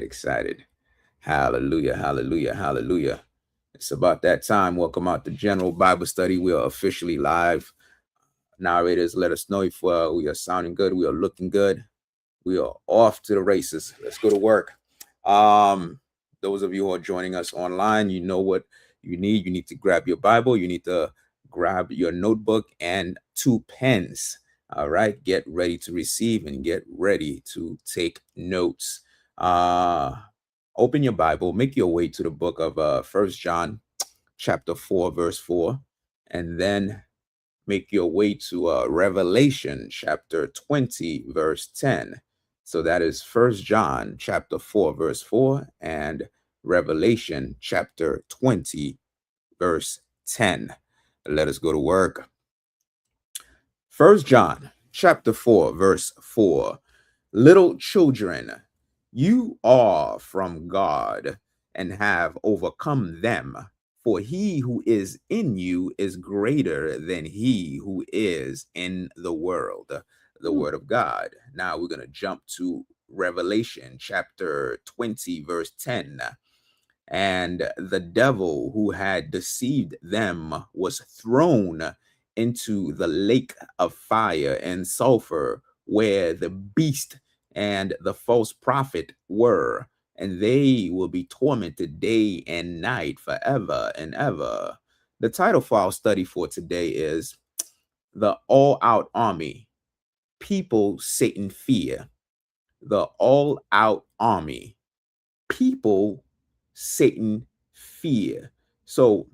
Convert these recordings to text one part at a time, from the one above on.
excited. Hallelujah, hallelujah, hallelujah. It's about that time. Welcome out to General Bible Study. We are officially live. Narrators, let us know if we are sounding good. We are looking good. We are off to the races. Let's go to work. Those of you who are joining us online, you know what you need. You need to grab your Bible. You need to grab your notebook and two pens. All right. Get ready to receive and get ready to take notes. Uh, Open your Bible. Make your way to the book of First John, chapter 4, verse 4, and then make your way to Revelation chapter 20, verse 10. So that is First John chapter 4, verse 4, and Revelation chapter 20, verse 10. Let us go to work. First John chapter 4, verse 4. Little children, you are from God and have overcome them. For he who is in you is greater than he who is in the world. The word of God. Now we're going to jump to Revelation chapter 20, verse 10. And the devil who had deceived them was thrown into the lake of fire and sulfur, where the beast and the false prophet were, and they will be tormented day and night forever and ever. The title for our study for today is The All Out Army, People Satan Fear. The All Out Army, People Satan fear. So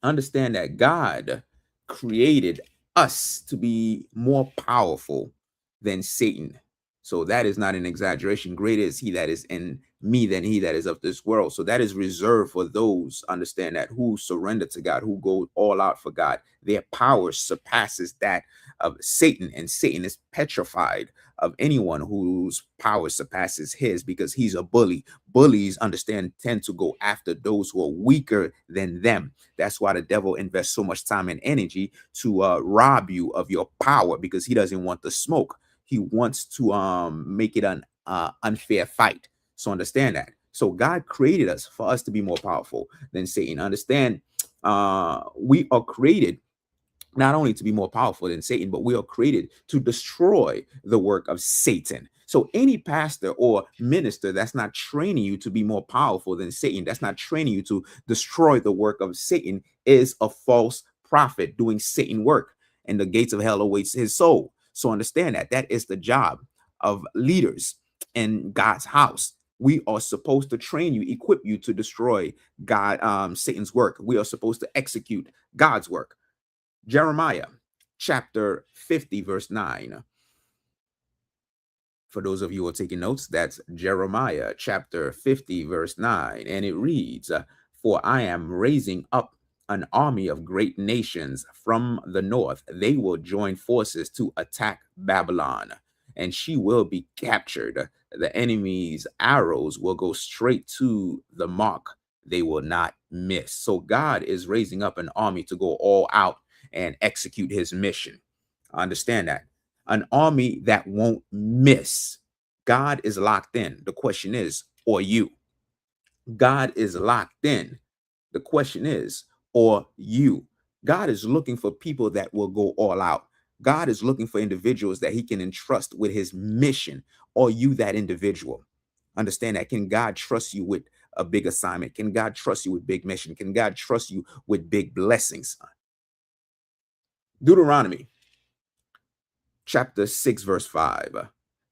understand that God created us to be more powerful than Satan. So that is not an exaggeration. Greater is he that is in me than he that is of this world. So that is reserved for those, understand that, who surrender to God, who go all out for God. Their power surpasses that of Satan, and Satan is petrified of anyone whose power surpasses his, because he's a bully. Bullies, understand, tend to go after those who are weaker than them. That's why the devil invests so much time and energy to rob you of your power, because he doesn't want the smoke. He wants to make it an unfair fight. So understand that. So God created us for us to be more powerful than Satan. Understand, we are created not only to be more powerful than Satan, but we are created to destroy the work of Satan. So any pastor or minister that's not training you to be more powerful than Satan, that's not training you to destroy the work of Satan, is a false prophet doing Satan work, and the gates of hell awaits his soul. So understand that that is the job of leaders in God's house. We are supposed to train you, equip you to destroy Satan's work. We are supposed to execute God's work. Jeremiah chapter 50, verse 9. For those of you who are taking notes, that's Jeremiah chapter 50, verse 9. And it reads, For I am raising up an army of great nations from the north. They will join forces to attack Babylon, and she will be captured. The enemy's arrows will go straight to the mark. They will not miss. So God is raising up an army to go all out and execute his mission. Understand that. An army that won't miss. God is locked in. The question is, or you? God is locked in. The question is, or you? God is looking for people that will go all out. God is looking for individuals that he can entrust with his mission. Or you, that individual? Understand that. Can God trust you with a big assignment? Can God trust you with big mission? Can God trust you with big blessings? Deuteronomy chapter 6, verse 5.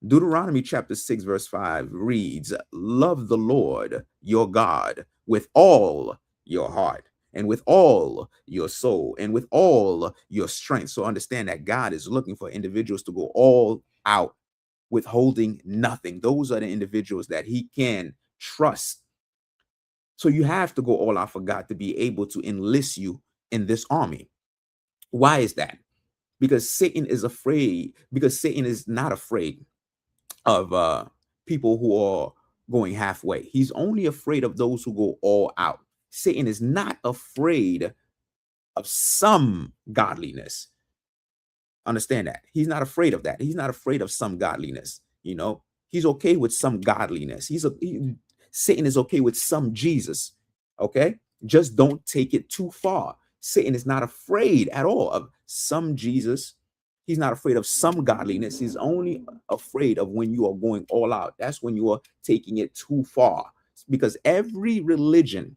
Deuteronomy chapter 6, verse 5 reads, Love the Lord your God with all your heart and with all your soul and with all your strength. So understand that God is looking for individuals to go all out, withholding nothing. Those are the individuals that he can trust. So you have to go all out for God to be able to enlist you in this army. Why is that? Because Satan is not afraid of people who are going halfway. He's only afraid of those who go all out. Satan is not afraid of some godliness. Understand that. He's not afraid of that. He's not afraid of some godliness. He's okay with some godliness. Satan is okay with some Jesus. Okay? Just don't take it too far. Satan is not afraid at all of some Jesus. He's not afraid of some godliness. He's only afraid of when you are going all out. That's when you are taking it too far. Because every religion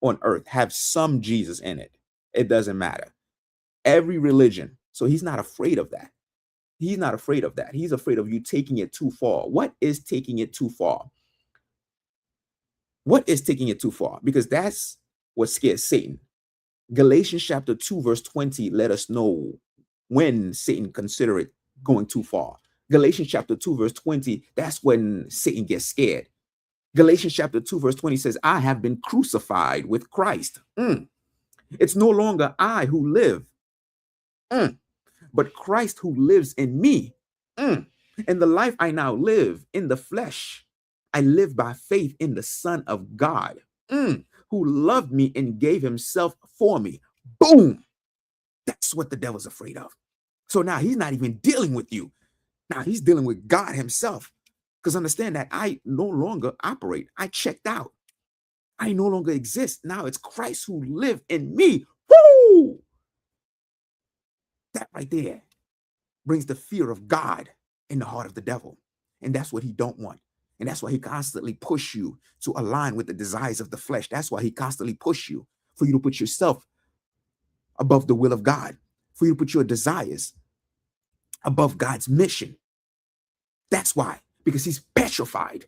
on earth have some Jesus in it. It doesn't matter. Every religion. So he's not afraid of that. He's not afraid of that. He's afraid of you taking it too far. What is taking it too far? What is taking it too far? Because that's what scares Satan. Galatians chapter 2, verse 20 let us know when Satan consider it going too far. Galatians chapter 2, verse 20, that's when Satan gets scared. Galatians chapter 2, verse 20 says, I have been crucified with Christ. It's no longer I who live, but Christ who lives in me. And the life I now live in the flesh, I live by faith in the Son of God, who loved me and gave himself for me. Boom. That's what the devil's afraid of. So now he's not even dealing with you. Now he's dealing with God himself. Because understand that I no longer operate. I checked out. I no longer exist. Now it's Christ who lives in me. Woo! That right there brings the fear of God in the heart of the devil. And that's what he don't want. And that's why he constantly push you to align with the desires of the flesh. That's why he constantly push you for you to put yourself above the will of God, for you to put your desires above God's mission. That's why, because he's petrified.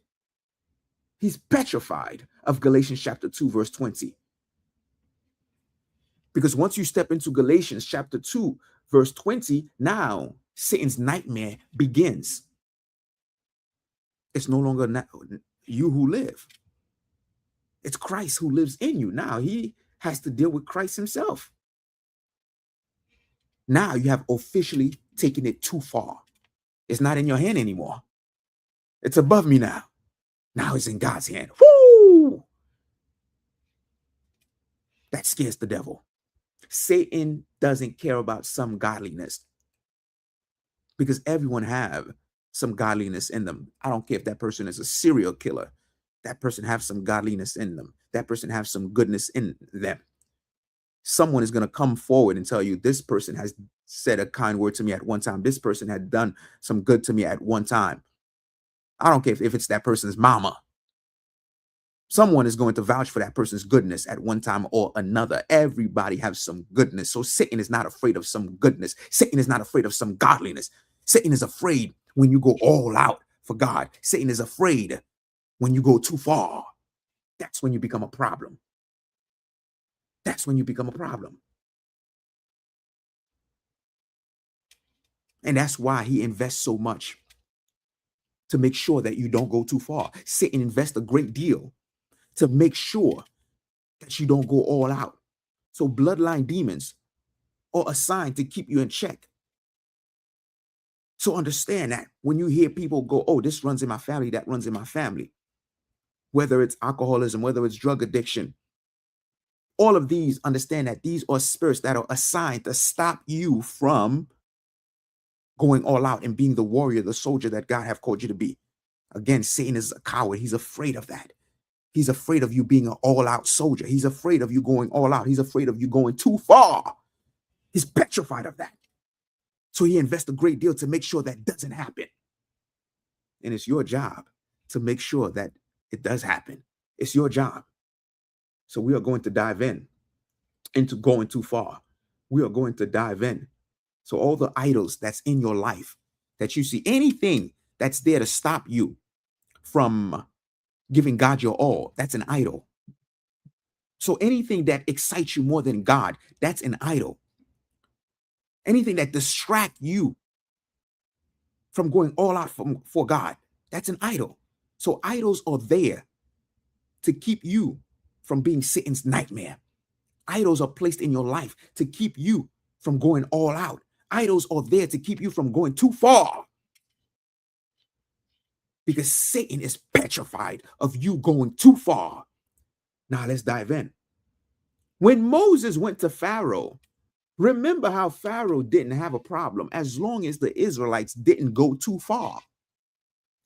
He's petrified of Galatians chapter 2, verse 20. Because once you step into Galatians chapter 2, verse 20, now Satan's nightmare begins. It's no longer you who live. It's Christ who lives in you. Now he has to deal with Christ himself. Now you have officially taken it too far. It's not in your hand anymore. It's above me now. Now it's in God's hand. Woo! That scares the devil. Satan doesn't care about some godliness because everyone have some godliness in them. I don't care if that person is a serial killer. That person have some godliness in them. That person have some goodness in them. Someone is going to come forward and tell you, this person has said a kind word to me at one time. This person had done some good to me at one time. I don't care if it's that person's mama. Someone is going to vouch for that person's goodness at one time or another. Everybody has some goodness. So Satan is not afraid of some goodness. Satan is not afraid of some godliness. Satan is afraid when you go all out for God. Satan is afraid when you go too far. That's when you become a problem. That's when you become a problem. And that's why he invests so much to make sure that you don't go too far. Satan invests a great deal to make sure that you don't go all out. So bloodline demons are assigned to keep you in check. So understand that when you hear people go, oh, this runs in my family, that runs in my family, whether it's alcoholism, whether it's drug addiction, all of these, understand that these are spirits that are assigned to stop you from going all out and being the warrior, the soldier that God have called you to be. Again, Satan is a coward. He's afraid of that. He's afraid of you being an all-out soldier. He's afraid of you going all out. He's afraid of you going too far. He's petrified of that. So he invests a great deal to make sure that doesn't happen. And it's your job to make sure that it does happen. It's your job. So we are going to dive into going too far. We are going to dive in. So all the idols that's in your life that you see, anything that's there to stop you from giving God your all, that's an idol. So anything that excites you more than God, that's an idol. Anything that distracts you from going all out for God, that's an idol. So idols are there to keep you from being Satan's nightmare. Idols are placed in your life to keep you from going all out. Idols are there to keep you from going too far. Because Satan is petrified of you going too far. Now let's dive in. When Moses went to Pharaoh, remember how Pharaoh didn't have a problem as long as the Israelites didn't go too far.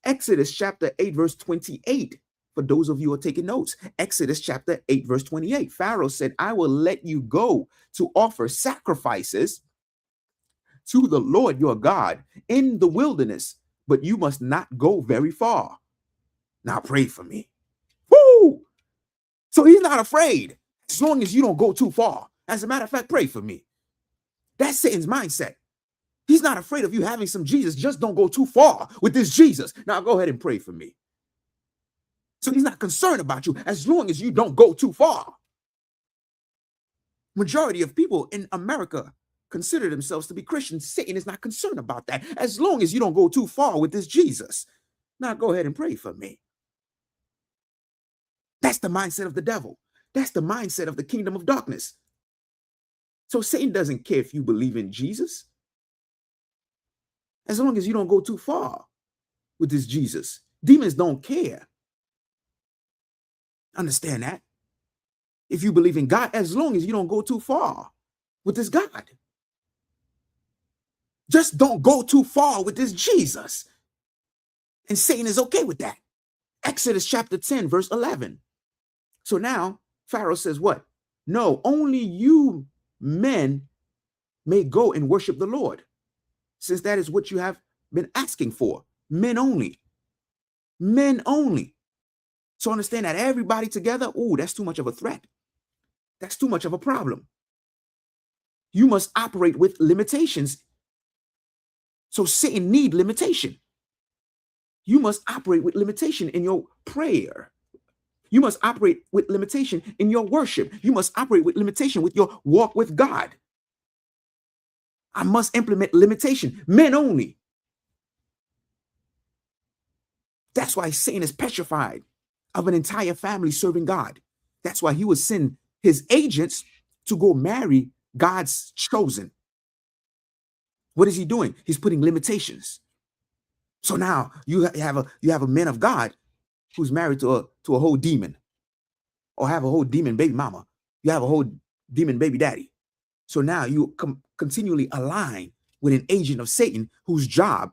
Exodus chapter 8, verse 28. For those of you who are taking notes, Exodus chapter 8, verse 28. Pharaoh said, I will let you go to offer sacrifices to the Lord your God in the wilderness, but you must not go very far. Now pray for me. Woo! So he's not afraid as long as you don't go too far. As a matter of fact, pray for me. That's Satan's mindset. He's not afraid of you having some Jesus. Just don't go too far with this Jesus. Now go ahead and pray for me. So he's not concerned about you as long as you don't go too far. Majority of people in America consider themselves to be Christians. Satan is not concerned about that as long as you don't go too far with this Jesus. Now go ahead and pray for me. That's the mindset of the devil. That's the mindset of the kingdom of darkness. So Satan doesn't care if you believe in Jesus, as long as you don't go too far with this Jesus. Demons don't care. Understand that? If you believe in God, as long as you don't go too far with this God. Just don't go too far with this Jesus. And Satan is okay with that. Exodus chapter 10, verse 11. So now Pharaoh says what? No, only you men may go and worship the Lord, since that is what you have been asking for. Men only. Men only. So understand that everybody together, that's too much of a threat. That's too much of a problem. You must operate with limitations. So Satan needs limitation. You must operate with limitation in your prayer. You must operate with limitation in your worship. You must operate with limitation with your walk with God. I must implement limitation. Men only. That's why Satan is petrified of an entire family serving God. That's why he would send his agents to go marry God's chosen. What is he doing? He's putting limitations. So now you have a man of God who's married to a whole demon, or have a whole demon baby mama. You have a whole demon baby daddy. So now you continually align with an agent of Satan whose job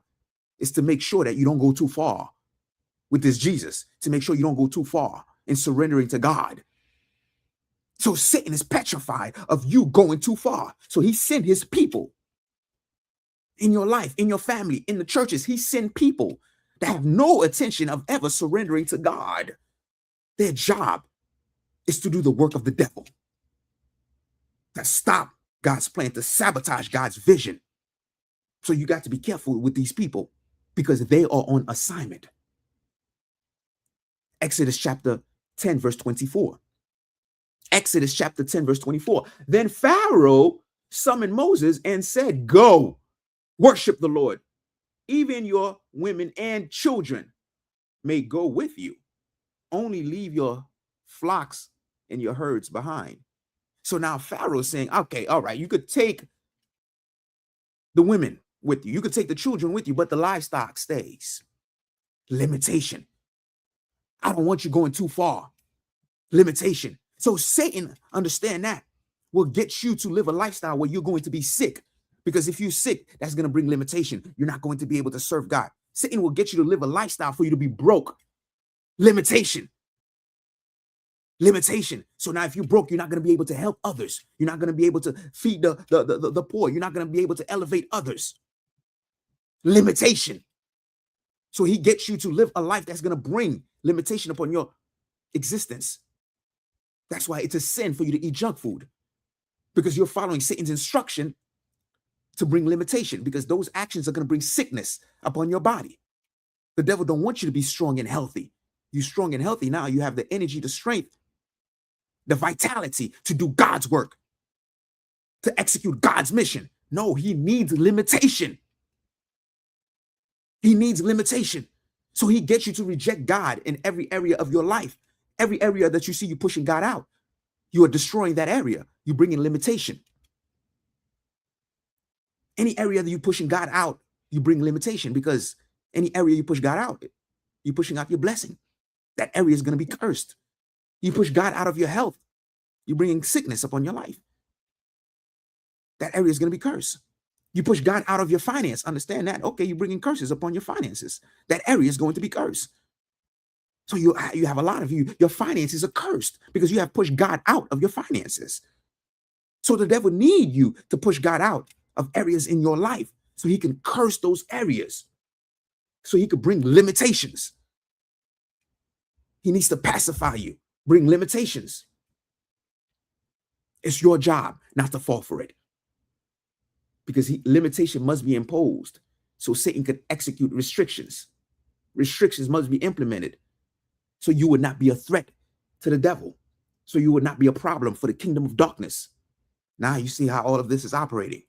is to make sure that you don't go too far with this Jesus, to make sure you don't go too far in surrendering to God. So Satan is petrified of you going too far. So he sent his people in your life, in your family, in the churches. He sent people that have no intention of ever surrendering to God. Their job is to do the work of the devil, to stop God's plan, to sabotage God's vision. So you got to be careful with these people because they are on assignment. Exodus chapter 10, verse 24. Exodus chapter 10, verse 24. Then Pharaoh summoned Moses and said, go, worship the Lord. Even your women and children may go with you. Only leave your flocks and your herds behind. So now Pharaoh is saying, okay, all right, you could take the women with you. You could take the children with you, but the livestock stays. Limitation. I don't want you going too far. Limitation. So Satan, understand that, will get you to live a lifestyle where you're going to be sick. Because if you're sick, that's going to bring limitation. You're not going to be able to serve God. Satan will get you to live a lifestyle for you to be broke. Limitation. Limitation. So now if you're broke, you're not going to be able to help others. You're not going to be able to feed the poor. You're not going to be able to elevate others. Limitation. So he gets you to live a life that's going to bring limitation upon your existence. That's why it's a sin for you to eat junk food, because you're following Satan's instruction to bring limitation, because those actions are going to bring sickness upon your body. The devil don't want you to be strong and healthy. You're strong and healthy now. You have the energy, the strength, the vitality to do God's work, to execute God's mission. No, he needs limitation. He needs limitation. So he gets you to reject God in every area of your life. Every area that you see you pushing God out, you are destroying that area. You bring in limitation. Any area that you're pushing God out, you bring limitation, because any area you push God out, you're pushing out your blessing. That area is going to be cursed. You push God out of your health, you're bringing sickness upon your life. That area is going to be cursed. You push God out of your finance. Understand that. Okay, you're bringing curses upon your finances. That area is going to be cursed. So you have a lot of your finances are cursed because you have pushed God out of your finances. So the devil need you to push God out of areas in your life so he can curse those areas, so he could bring limitations. He needs to pacify you, bring limitations. It's your job not to fall for it, because limitation must be imposed so Satan could execute restrictions. Restrictions must be implemented so you would not be a threat to the devil, so you would not be a problem for the kingdom of darkness. Now you see how all of this is operating.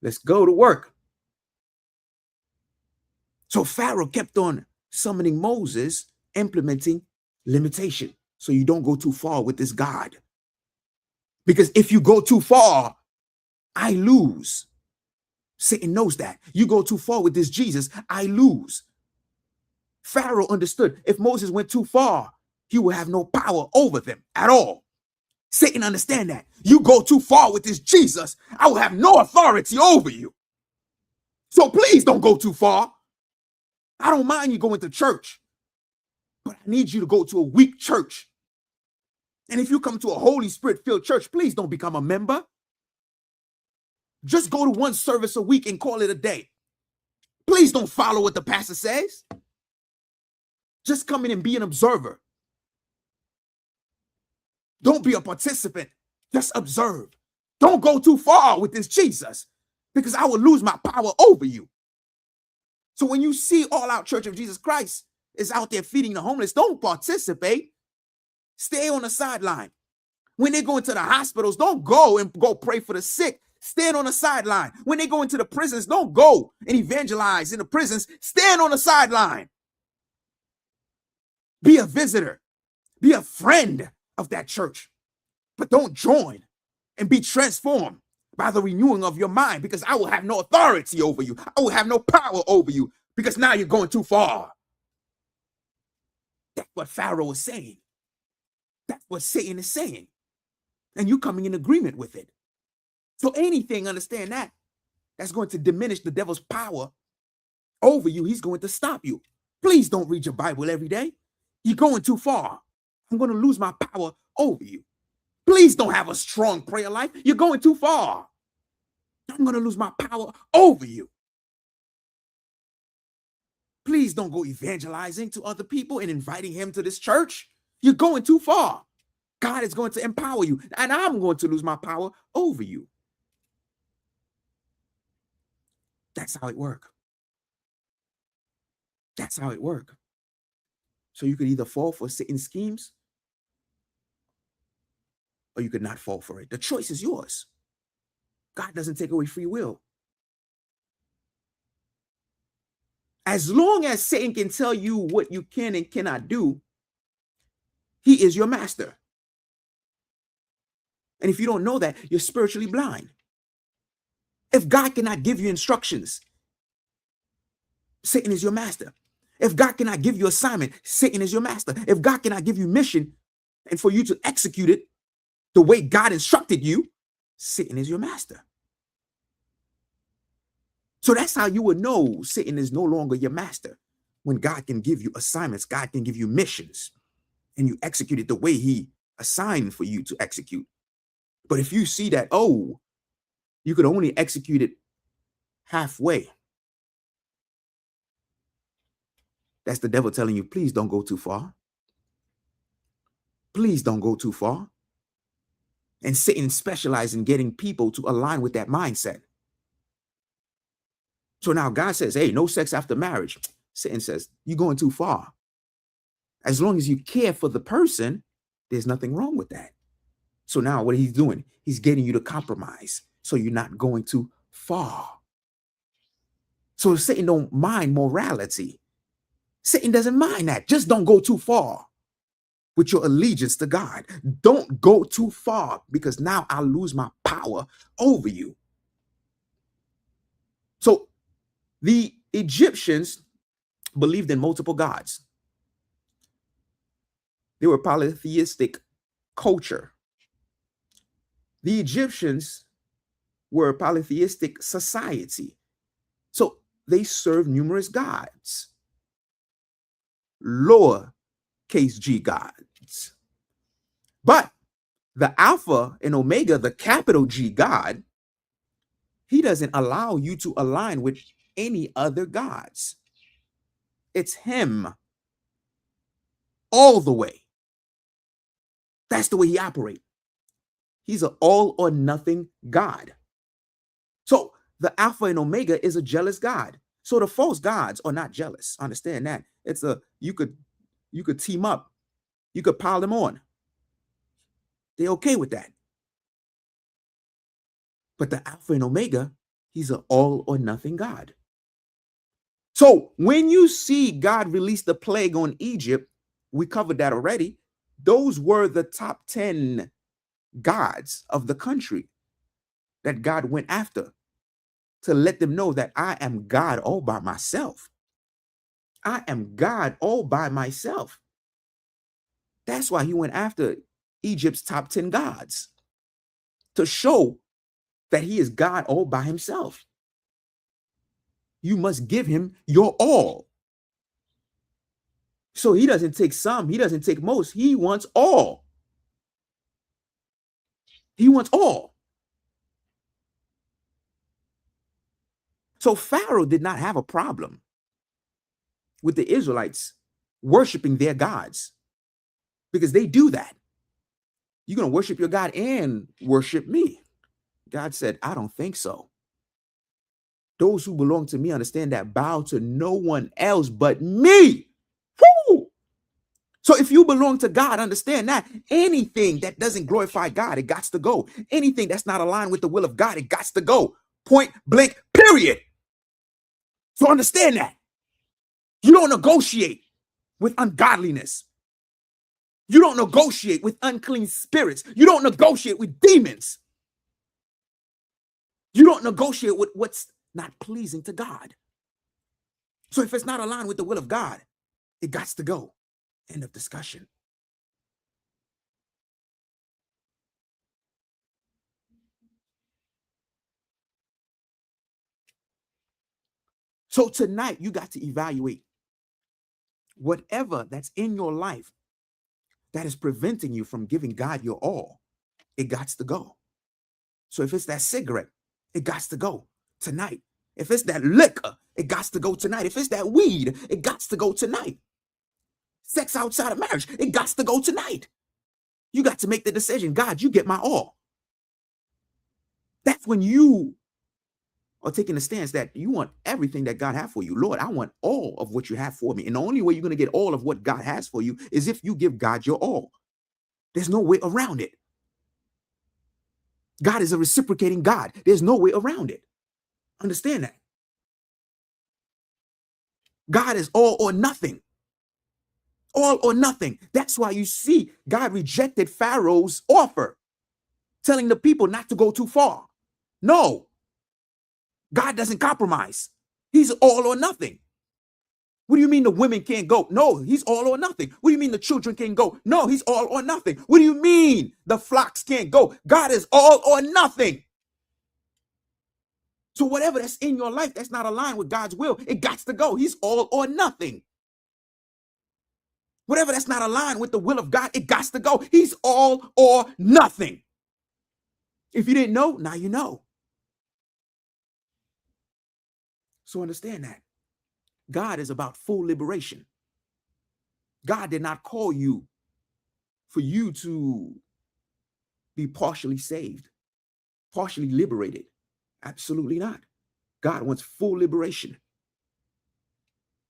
Let's go to work. So Pharaoh kept on summoning Moses, implementing limitation so you don't go too far with this God. Because if you go too far, I lose. Satan knows that. You go too far with this Jesus, I lose. Pharaoh understood if Moses went too far, he would have no power over them at all. Satan understand that. You go too far with this Jesus, I will have no authority over you. So please don't go too far. I don't mind you going to church, but I need you to go to a weak church. And if you come to a Holy Spirit-filled church, please don't become a member. Just go to one service a week and call it a day. Please don't follow what the pastor says. Just come in and be an observer. Don't be a participant. Just observe. Don't go too far with this Jesus, because I will lose my power over you. So when you see All Out Church of Jesus Christ is out there feeding the homeless, don't participate. Stay on the sideline. When they go into the hospitals, don't go and go pray for the sick. Stand on the sideline. When they go into the prisons, don't go and evangelize in the prisons. Stand on the sideline. Be a visitor. Be a friend of that church. But don't join and be transformed by the renewing of your mind, because I will have no authority over you. I will have no power over you, because now you're going too far. That's what Pharaoh is saying. That's what Satan is saying. And you coming in agreement with it. So anything, understand that, that's going to diminish the devil's power over you, he's going to stop you. Please don't read your Bible every day. You're going too far. I'm going to lose my power over you. Please don't have a strong prayer life. You're going too far. I'm going to lose my power over you. Please don't go evangelizing to other people and inviting him to this church. You're going too far. God is going to empower you, and I'm going to lose my power over you. That's how it works. That's how it works. So you could either fall for Satan's schemes, or you could not fall for it. The choice is yours. God doesn't take away free will. As long as Satan can tell you what you can and cannot do, he is your master. And if you don't know that, you're spiritually blind. If God cannot give you instructions, Satan is your master. If God cannot give you assignment, Satan is your master. If God cannot give you mission and for you to execute it the way God instructed you, Satan is your master. So that's how you would know Satan is no longer your master. When God can give you assignments, God can give you missions, and you execute it the way he assigned for you to execute. But if you see that, oh, you could only execute it halfway, that's the devil telling you, please don't go too far. Please don't go too far. And Satan specializes in getting people to align with that mindset. So now God says, hey, no sex after marriage. Satan says, you're going too far. As long as you care for the person, there's nothing wrong with that. So now what he's doing, he's getting you to compromise so you're not going too far. So Satan don't mind morality. Satan doesn't mind that. Just don't go too far with your allegiance to God. Don't go too far, because now I'll lose my power over you. So the Egyptians believed in multiple gods. They were a polytheistic culture. The Egyptians were a polytheistic society. So they served numerous gods, lower case G gods. But the Alpha and Omega, the capital G God, he doesn't allow you to align with any other gods. It's him all the way. That's the way he operates. He's an all or nothing God. So the Alpha and Omega is a jealous God. So the false gods are not jealous. Understand that. It's a you could team up. You could pile them on. They're okay with that. But the Alpha and Omega, he's an all or nothing God. So when you see God release the plague on Egypt, we covered that already. Those were the top 10 gods of the country that God went after to let them know that I am God all by myself. I am God all by myself. That's why he went after Egypt's top 10 gods, to show that he is God all by himself. You must give him your all. So he doesn't take some, he doesn't take most, he wants all. He wants all. So Pharaoh did not have a problem with the Israelites worshiping their gods, because they do that. You're going to worship your God and worship me. God said, I don't think so. Those who belong to me understand that bow to no one else but me. Woo! So if you belong to God, understand that anything that doesn't glorify God, it got to go. Anything that's not aligned with the will of God, it got to go. Point blank, period. So understand that. You don't negotiate with ungodliness. You don't negotiate with unclean spirits. You don't negotiate with demons. You don't negotiate with what's not pleasing to God. So if it's not aligned with the will of God, it got to go. End of discussion. So tonight, you got to evaluate whatever that's in your life that is preventing you from giving God your all. It got to go. So if it's that cigarette, it got to go tonight. If it's that liquor, it got to go tonight. If it's that weed, it got to go tonight. Sex outside of marriage, it got to go tonight. You got to make the decision. God, you get my all. That's when you are taking the stance that you want everything that God has for you. Lord, I want all of what you have for me. And the only way you're going to get all of what God has for you is if you give God your all. There's no way around it. God is a reciprocating God. There's no way around it. Understand that. God is all or nothing. All or nothing. That's why you see God rejected Pharaoh's offer, telling the people not to go too far. No. God doesn't compromise. He's all or nothing. What do you mean the women can't go? No, he's all or nothing. What do you mean the children can't go? No, he's all or nothing. What do you mean the flocks can't go? God is all or nothing. So whatever that's in your life that's not aligned with God's will, it got to go. He's all or nothing. Whatever that's not aligned with the will of God, it got to go. He's all or nothing. If you didn't know, now you know. So understand that. God is about full liberation. God did not call you for you to be partially saved, partially liberated. Absolutely not. God wants full liberation.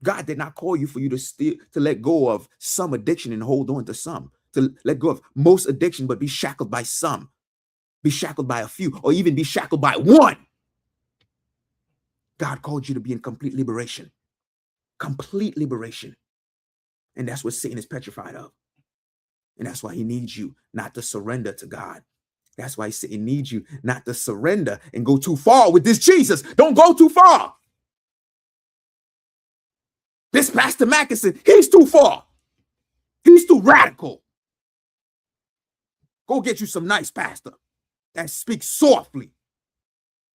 God did not call you for you to let go of some addiction and hold on to some, to let go of most addiction, but be shackled by some, be shackled by a few, or even be shackled by one. God called you to be in complete liberation. Complete liberation. And that's what Satan is petrified of. And that's why he needs you not to surrender to God. That's why Satan needs you not to surrender and go too far with this Jesus. Don't go too far. This Pastor Mackinson, he's too far. He's too radical. Go get you some nice pastor that speaks softly.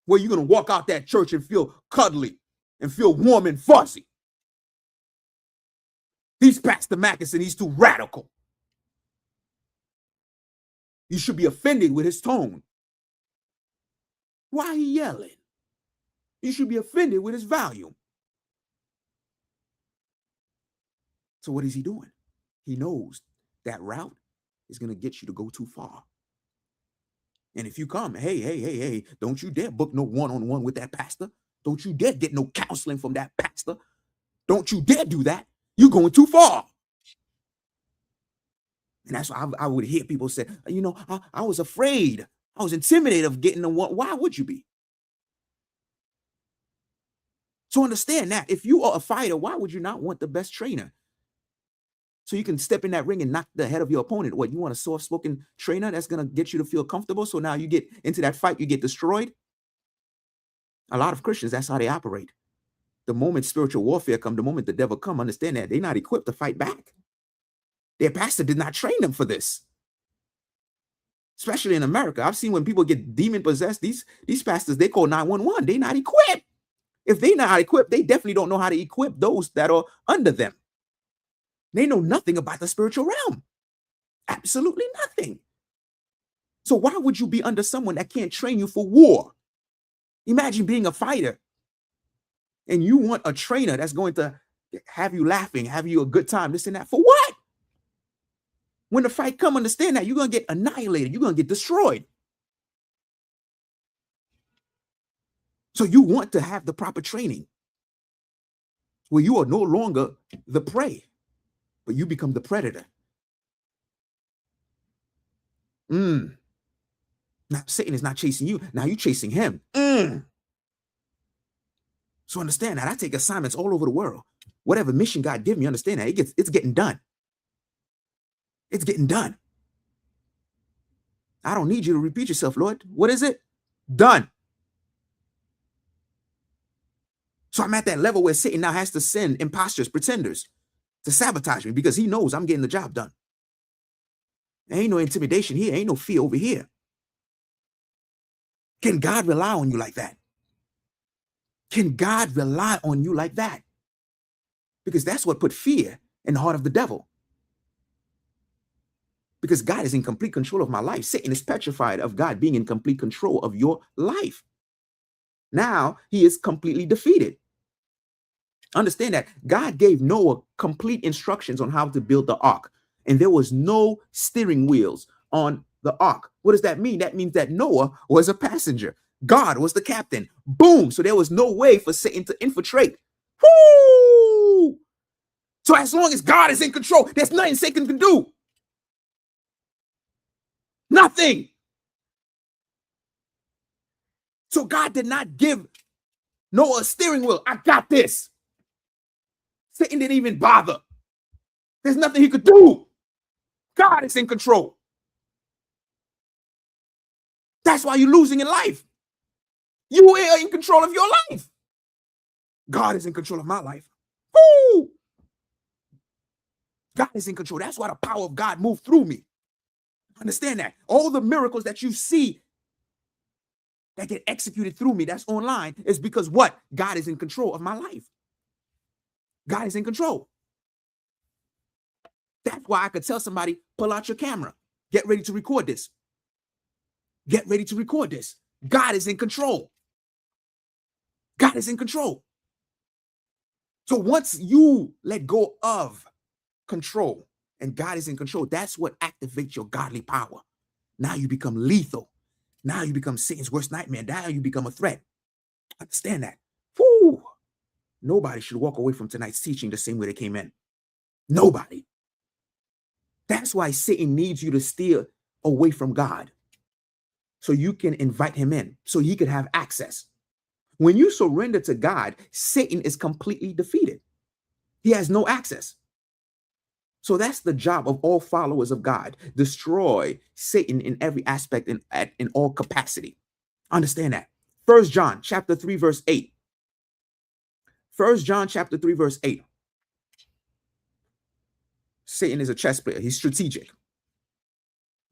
where you're going to walk out that church and feel cuddly and feel warm and fuzzy. He's Pastor Mackinson. He's too radical. You should be offended with his tone. Why he yelling? You should be offended with his volume. So what is he doing? He knows that route is going to get you to go too far. And if you come, hey, don't you dare book no one-on-one with that pastor. Don't you dare get no counseling from that pastor. Don't you dare do that. You're going too far. And that's why I would hear people say, I was afraid. I was intimidated of getting the one. Why would you be? So understand that if you are a fighter, why would you not want the best trainer? So you can step in that ring and knock the head of your opponent. What, you want a soft-spoken trainer that's going to get you to feel comfortable? So now you get into that fight, you get destroyed. A lot of Christians, that's how they operate. The moment spiritual warfare come, the moment the devil come, understand that they're not equipped to fight back. Their pastor did not train them for this. Especially in America. I've seen when people get demon possessed, these pastors, they call 911. They're not equipped. If they're not equipped, they definitely don't know how to equip those that are under them. They know nothing about the spiritual realm. Absolutely nothing. So why would you be under someone that can't train you for war? Imagine being a fighter and you want a trainer that's going to have you laughing, have you a good time, this and that. For what? When the fight come, understand that you're going to get annihilated. You're going to get destroyed. So you want to have the proper training where you are no longer the prey, but you become the predator. Now Satan is not chasing you. Now you're chasing him. So understand that I take assignments all over the world. Whatever mission God give me, understand that it's getting done. It's getting done. I don't need you to repeat yourself, Lord. What is it? Done. So I'm at that level where Satan now has to send imposters, pretenders to sabotage me because he knows I'm getting the job done. There ain't no intimidation here. Ain't no fear over here. Can God rely on you like that? Can God rely on you like that? Because that's what put fear in the heart of the devil. Because God is in complete control of my life. Satan is petrified of God being in complete control of your life. Now he is completely defeated. Understand that God gave Noah complete instructions on how to build the ark, and there was no steering wheels on the ark. What does that mean? That means that Noah was a passenger. God was the captain. Boom. So there was no way for Satan to infiltrate. Woo! So as long as God is in control, there's nothing Satan can do. Nothing. So God did not give Noah a steering wheel. I got this. Satan didn't even bother. There's nothing he could do. God is in control. That's why you're losing in life. You are in control of your life. God is in control of my life. Woo! God is in control. That's why the power of God moved through me. Understand that. All the miracles that you see that get executed through me, that's online, is because what? God is in control of my life. God is in control. That's why I could tell somebody, pull out your camera. Get ready to record this. Get ready to record this. God is in control. God is in control. So once you let go of control and God is in control, that's what activates your godly power. Now you become lethal. Now you become Satan's worst nightmare. Now you become a threat. Understand that. Woo! Nobody should walk away from tonight's teaching the same way they came in. Nobody. That's why Satan needs you to steer away from God, so you can invite him in, so he could have access. When you surrender to God, Satan is completely defeated. He has no access. So that's the job of all followers of God. Destroy Satan in every aspect, in all capacity. Understand that. 1 John chapter 3, verse 8. 1 John chapter 3, verse 8. Satan is a chess player. He's strategic.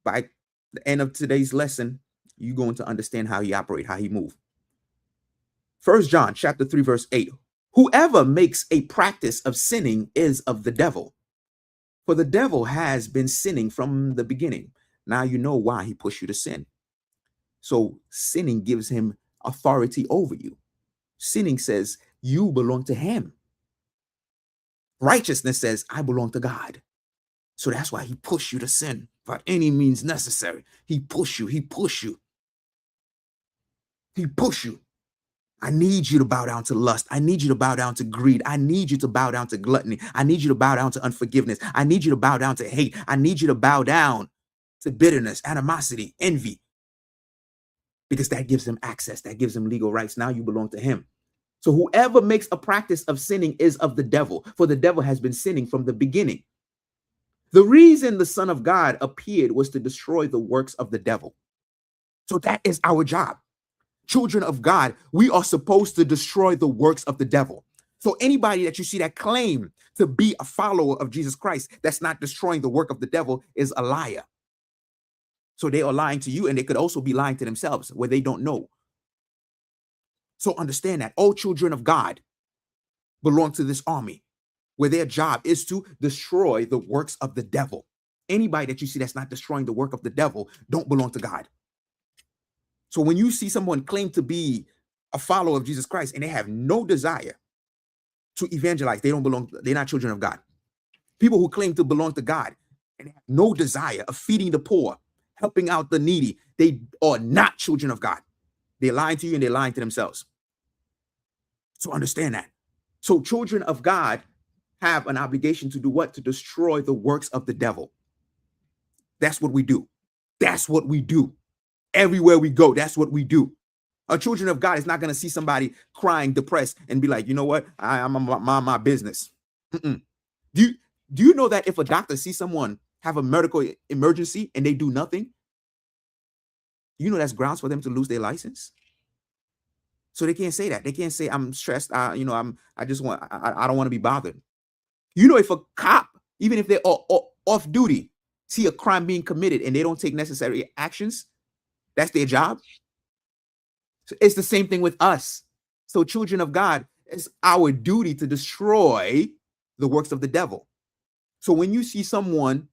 By the end of today's lesson, you're going to understand how he operates, how he moves. 1 John chapter 3, verse 8. Whoever makes a practice of sinning is of the devil, for the devil has been sinning from the beginning. Now you know why he pushed you to sin. So sinning gives him authority over you. Sinning says you belong to him. Righteousness says I belong to God. So that's why he pushed you to sin by any means necessary. He pushed you. He pushed you. He pushed you. I need you to bow down to lust. I need you to bow down to greed. I need you to bow down to gluttony. I need you to bow down to unforgiveness. I need you to bow down to hate. I need you to bow down to bitterness, animosity, envy, because that gives them access. That gives them legal rights. Now you belong to him. So whoever makes a practice of sinning is of the devil, for the devil has been sinning from the beginning. The reason the Son of God appeared was to destroy the works of the devil. So that is our job. Children of God, we are supposed to destroy the works of the devil. So anybody that you see that claim to be a follower of Jesus Christ that's not destroying the work of the devil is a liar. So they are lying to you, and they could also be lying to themselves where they don't know. So understand that all children of God belong to this army where their job is to destroy the works of the devil. Anybody that you see that's not destroying the work of the devil don't belong to God. So when you see someone claim to be a follower of Jesus Christ and they have no desire to evangelize, they don't belong, they're not children of God. People who claim to belong to God and have no desire of feeding the poor, helping out the needy, they are not children of God. They're lying to you and they're lying to themselves. So understand that. So children of God have an obligation to do what? To destroy the works of the devil. That's what we do. That's what we do. Everywhere we go, that's what we do. A children of God is not going to see somebody crying, depressed, and be like, you know what? I'm my business. Do you know that if a doctor sees someone have a medical emergency and they do nothing, you know that's grounds for them to lose their license? So they can't say that. They can't say, I'm stressed. I don't want to be bothered. You know, if a cop, even if they're off duty, see a crime being committed and they don't take necessary actions, that's their job. So it's the same thing with us. So children of God, it's our duty to destroy the works of the devil. So when you see someone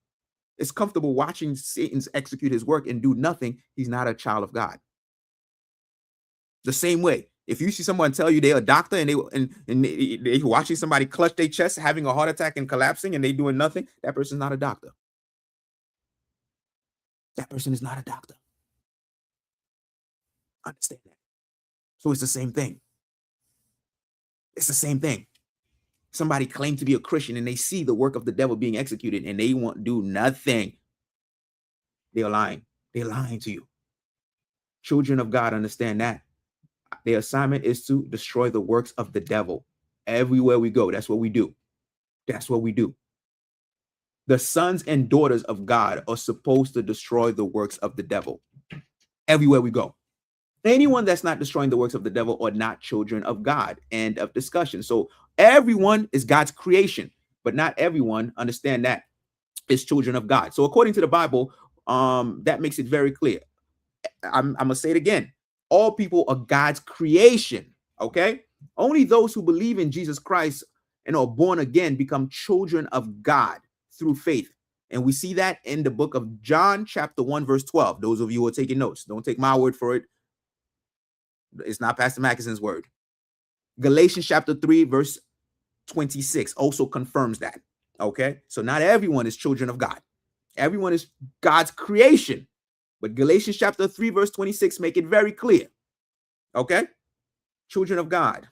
is comfortable watching Satan execute his work and do nothing, he's not a child of God. The same way, if you see someone tell you they're a doctor and they watching somebody clutch their chest, having a heart attack and collapsing, and they doing nothing, that person's not a doctor. That person is not a doctor. Understand that. So it's the same thing. It's the same thing. Somebody claimed to be a Christian and they see the work of the devil being executed and they won't do nothing. They're lying. They're lying to you. Children of God understand that. Their assignment is to destroy the works of the devil. Everywhere we go, that's what we do. That's what we do. The sons and daughters of God are supposed to destroy the works of the devil. Everywhere we go. Anyone that's not destroying the works of the devil are not children of God. End of discussion. So everyone is God's creation, but not everyone, understand that, is children of God. So according to the Bible, that makes it very clear. I'm going to say it again. All people are God's creation, okay? Only those who believe in Jesus Christ and are born again become children of God through faith. And we see that in the book of John, chapter 1, verse 12. Those of you who are taking notes, don't take my word for it. It's not Pastor Mackeson's word. Galatians chapter 3, verse 26 also confirms that, okay? So not everyone is children of God. Everyone is God's creation. But Galatians chapter 3, verse 26 make it very clear. Okay? Children of God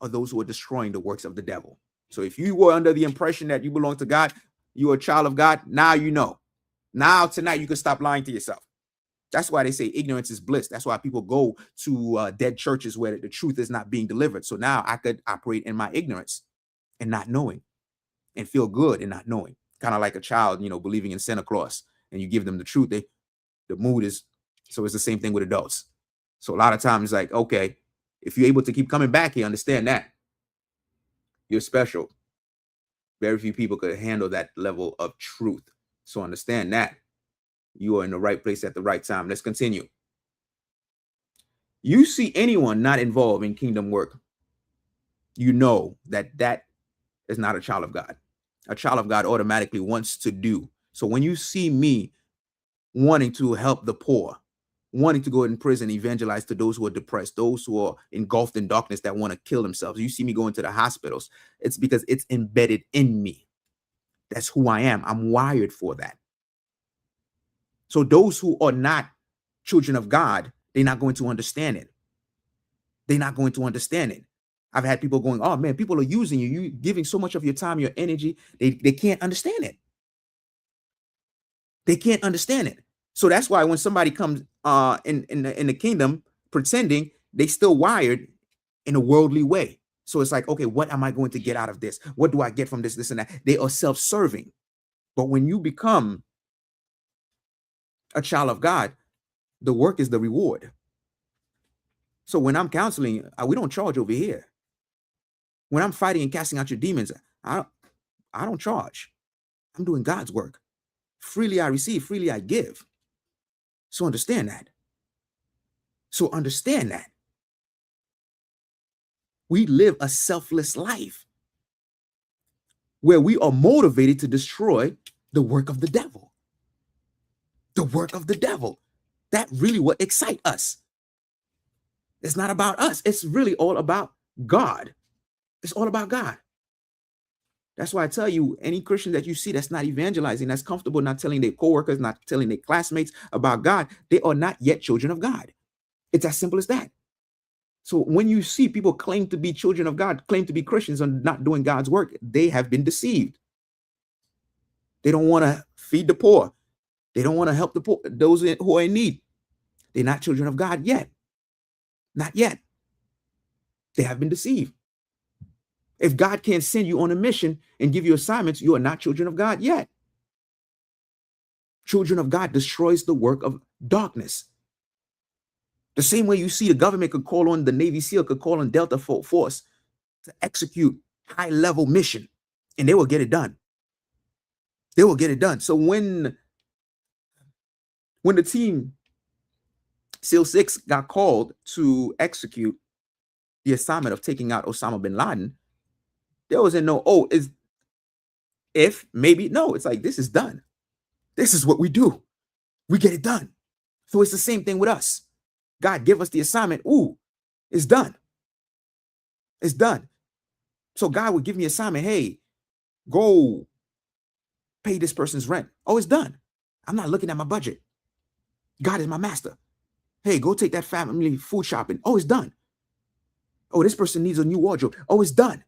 are those who are destroying the works of the devil. So if you were under the impression that you belong to God, you are a child of God, now you know. Now tonight you can stop lying to yourself. That's why they say ignorance is bliss. That's why people go to dead churches where the truth is not being delivered. So now I could operate in my ignorance and not knowing and feel good and not knowing. Kind of like a child, believing in Santa Claus, and you give them the truth. The mood is, so it's the same thing with adults. So a lot of times, like, okay, if you're able to keep coming back here, understand that you're special. Very few people could handle that level of truth. So understand that you are in the right place at the right time. Let's continue. You see anyone not involved in kingdom work, you know that that is not a child of God. A child of God automatically wants to do. So when you see me wanting to help the poor, wanting to go in prison, evangelize to those who are depressed, those who are engulfed in darkness that want to kill themselves, you see me going to the hospitals, it's because it's embedded in me. That's who I am. I'm wired for that. So those who are not children of God, they're not going to understand it. They're not going to understand it. I've had people going, oh man, people are using you. You're giving so much of your time, your energy. They can't understand it. They can't understand it. So that's why when somebody comes in the kingdom pretending, they still wired in a worldly way. So it's like, okay, what am I going to get out of this? What do I get from this and that? They are self-serving. But when you become a child of God, the work is the reward. So when I'm counseling, we don't charge over here. When I'm fighting and casting out your demons, I don't charge. I'm doing God's work. Freely I receive, freely I give. So understand that. We live a selfless life where we are motivated to destroy the work of the devil. The work of the devil. That really what excites us. It's not about us. It's really all about God. It's all about God. That's why I tell you, any Christian that you see that's not evangelizing, that's comfortable not telling their coworkers, not telling their classmates about God, they are not yet children of God. It's as simple as that. So when you see people claim to be children of God, claim to be Christians and not doing God's work, they have been deceived. They don't want to feed the poor. They don't want to help the poor, those who are in need. They're not children of God yet. Not yet. They have been deceived. If God can't send you on a mission and give you assignments, you are not children of God yet. Children of God destroys the work of darkness. The same way you see the government could call on the Navy SEAL, could call on Delta Force to execute high-level mission, and they will get it done. They will get it done. So when the team SEAL 6 got called to execute the assignment of taking out Osama bin Laden, there wasn't no, oh, is if, maybe, no, it's like, this is done. This is what we do. We get it done. So it's the same thing with us. God give us the assignment. Ooh, it's done. It's done. So God would give me assignment. Hey, go pay this person's rent. Oh, it's done. I'm not looking at my budget. God is my master. Hey, go take that family food shopping. Oh, it's done. Oh, this person needs a new wardrobe. Oh, it's done.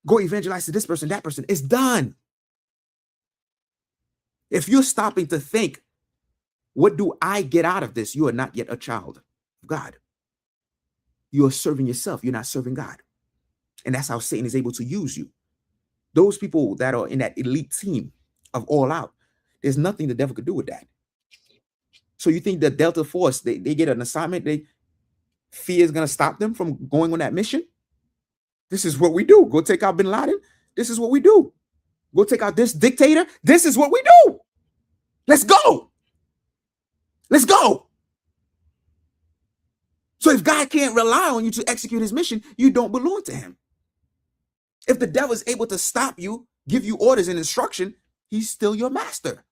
Go evangelize to this person, that person. It's done. If you're stopping to think, what do I get out of this? You are not yet a child of God. You are serving yourself. You're not serving God. And that's how Satan is able to use you. Those people that are in that elite team of all out, there's nothing the devil could do with that. So you think that Delta Force, they get an assignment, fear is going to stop them from going on that mission? This is what we do. Go take out bin Laden. This is what we do. Go take out this dictator. This is what we do. Let's go. Let's go. So if God can't rely on you to execute his mission, you don't belong to him. If the devil is able to stop you, give you orders and instruction, he's still your master.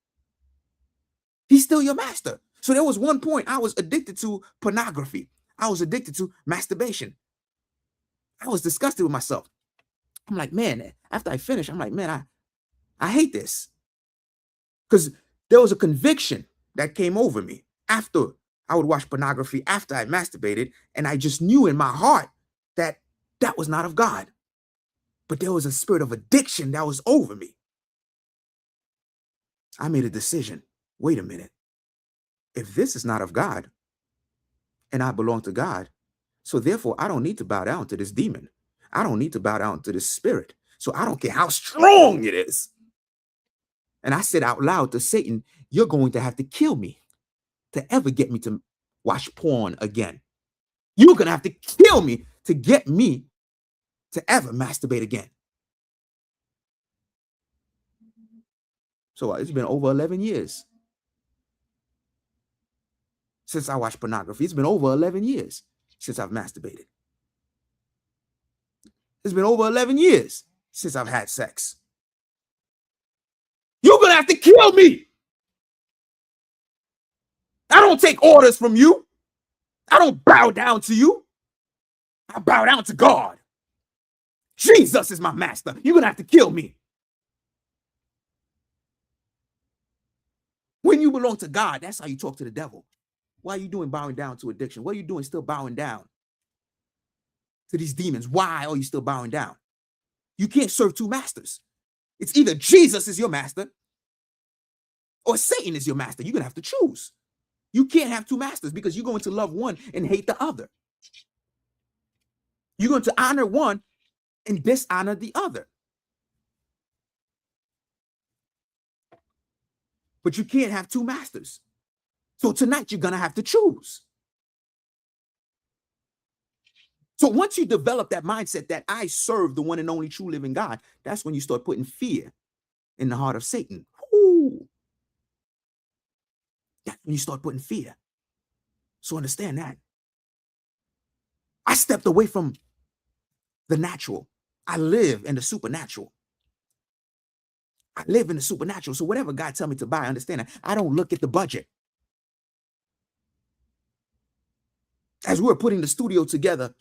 He's still your master. So there was one point I was addicted to pornography. I was addicted to masturbation. I was disgusted with myself. I'm like, man, after I finished, I'm like, man, I hate this. Because there was a conviction that came over me after I would watch pornography, after I masturbated, and I just knew in my heart that that was not of God. But there was a spirit of addiction that was over me. I made a decision. Wait a minute. If this is not of God, and I belong to God, so therefore I don't need to bow down to this demon. I don't need to bow down to this spirit. So I don't care how strong it is. And I said out loud to Satan, you're going to have to kill me to ever get me to watch porn again. You're going to have to kill me to get me to ever masturbate again. So it's been over 11 years. since I watched pornography. It's been over 11 years since I've masturbated. It's been over 11 years since I've had sex. You're going to have to kill me. I don't take orders from you. I don't bow down to you. I bow down to God. Jesus is my master. You're going to have to kill me. When you belong to God, that's how you talk to the devil. Why are you doing bowing down to addiction? What are you doing still bowing down to these demons? Why are you still bowing down? You can't serve two masters. It's either Jesus is your master or Satan is your master. You're going to have to choose. You can't have two masters because you're going to love one and hate the other. You're going to honor one and dishonor the other. But you can't have two masters. So tonight you're going to have to choose. So once you develop that mindset that I serve the one and only true living God, that's when you start putting fear in the heart of Satan. Ooh. That's when you start putting fear. So understand that. I stepped away from the natural. I live in the supernatural. I live in the supernatural. So whatever God tells me to buy, understand that. I don't look at the budget. As we were putting the studio together,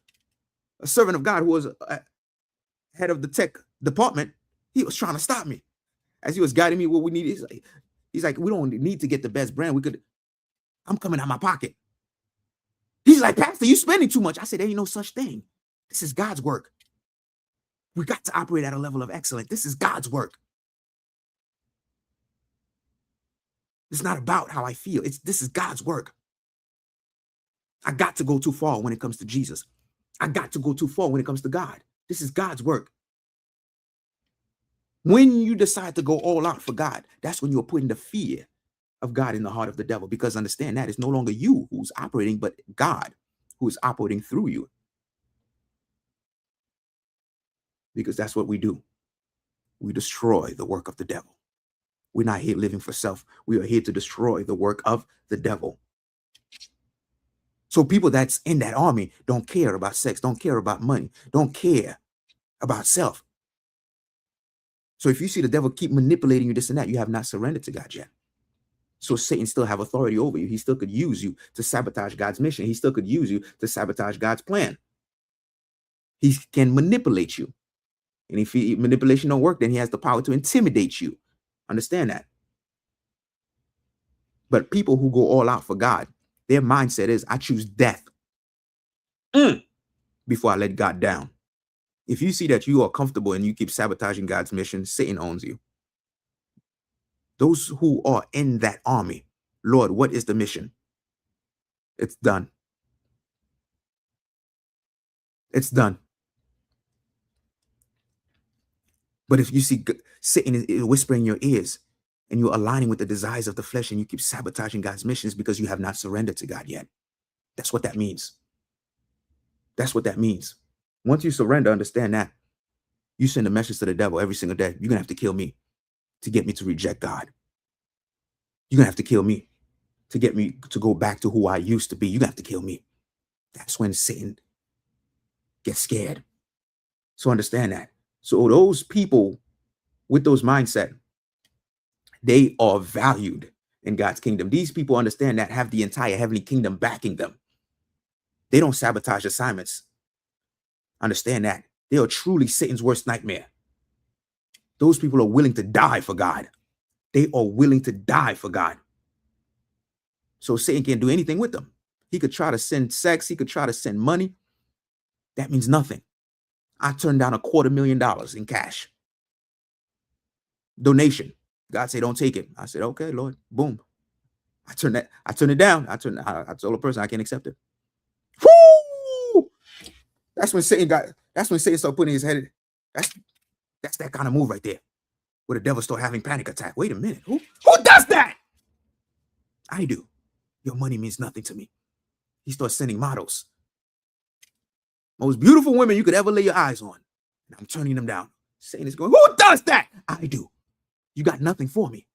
a servant of God who was head of the tech department, he was trying to stop me. As he was guiding me what we needed, he's like, we don't need to get the best brand. I'm coming out of my pocket. He's like, Pastor, you spending too much. I said, there ain't no such thing. This is God's work. We got to operate at a level of excellence. This is God's work. It's not about how I feel. This is God's work. I got to go too far when it comes to Jesus. I got to go too far when it comes to God. This is God's work. When you decide to go all out for God, that's when you're putting the fear of God in the heart of the devil. Because understand that it's no longer you who's operating, but God who is operating through you. Because that's what we do. We destroy the work of the devil. We're not here living for self. We are here to destroy the work of the devil. So people that's in that army don't care about sex, don't care about money, don't care about self. So if you see the devil keep manipulating you, this and that, you have not surrendered to God yet. So Satan still have authority over you. He still could use you to sabotage God's mission. He still could use you to sabotage God's plan. He can manipulate you. And if manipulation don't work, then he has the power to intimidate you. Understand that. But people who go all out for God, their mindset is, I choose death before I let God down. If you see that you are comfortable and you keep sabotaging God's mission, Satan owns you. Those who are in that army, Lord, what is the mission? It's done. It's done. But if you see Satan is whispering in your ears and you're aligning with the desires of the flesh and you keep sabotaging God's missions because you have not surrendered to God yet. That's what that means. That's what that means. Once you surrender, understand that. You send a message to the devil every single day. You're going to have to kill me to get me to reject God. You're going to have to kill me to get me to go back to who I used to be. You're going to have to kill me. That's when Satan gets scared. So understand that. So those people with those mindset, they are valued in God's kingdom. These people understand that, have the entire heavenly kingdom backing them. They don't sabotage assignments. Understand that. They are truly Satan's worst nightmare. Those people are willing to die for God. They are willing to die for God. So Satan can't do anything with them. He could try to send sex. He could try to send money. That means nothing. I turned down $250,000 in cash. Donation. God said, don't take it. I said, okay, Lord. Boom. I turned it down. I told the person I can't accept it. Woo! That's when Satan started putting his head. That's that kind of move right there. Where the devil start having panic attack. Wait a minute. Who does that? I do. Your money means nothing to me. He starts sending models. Most beautiful women you could ever lay your eyes on. And I'm turning them down. Satan is going, who does that? I do. You got nothing for me.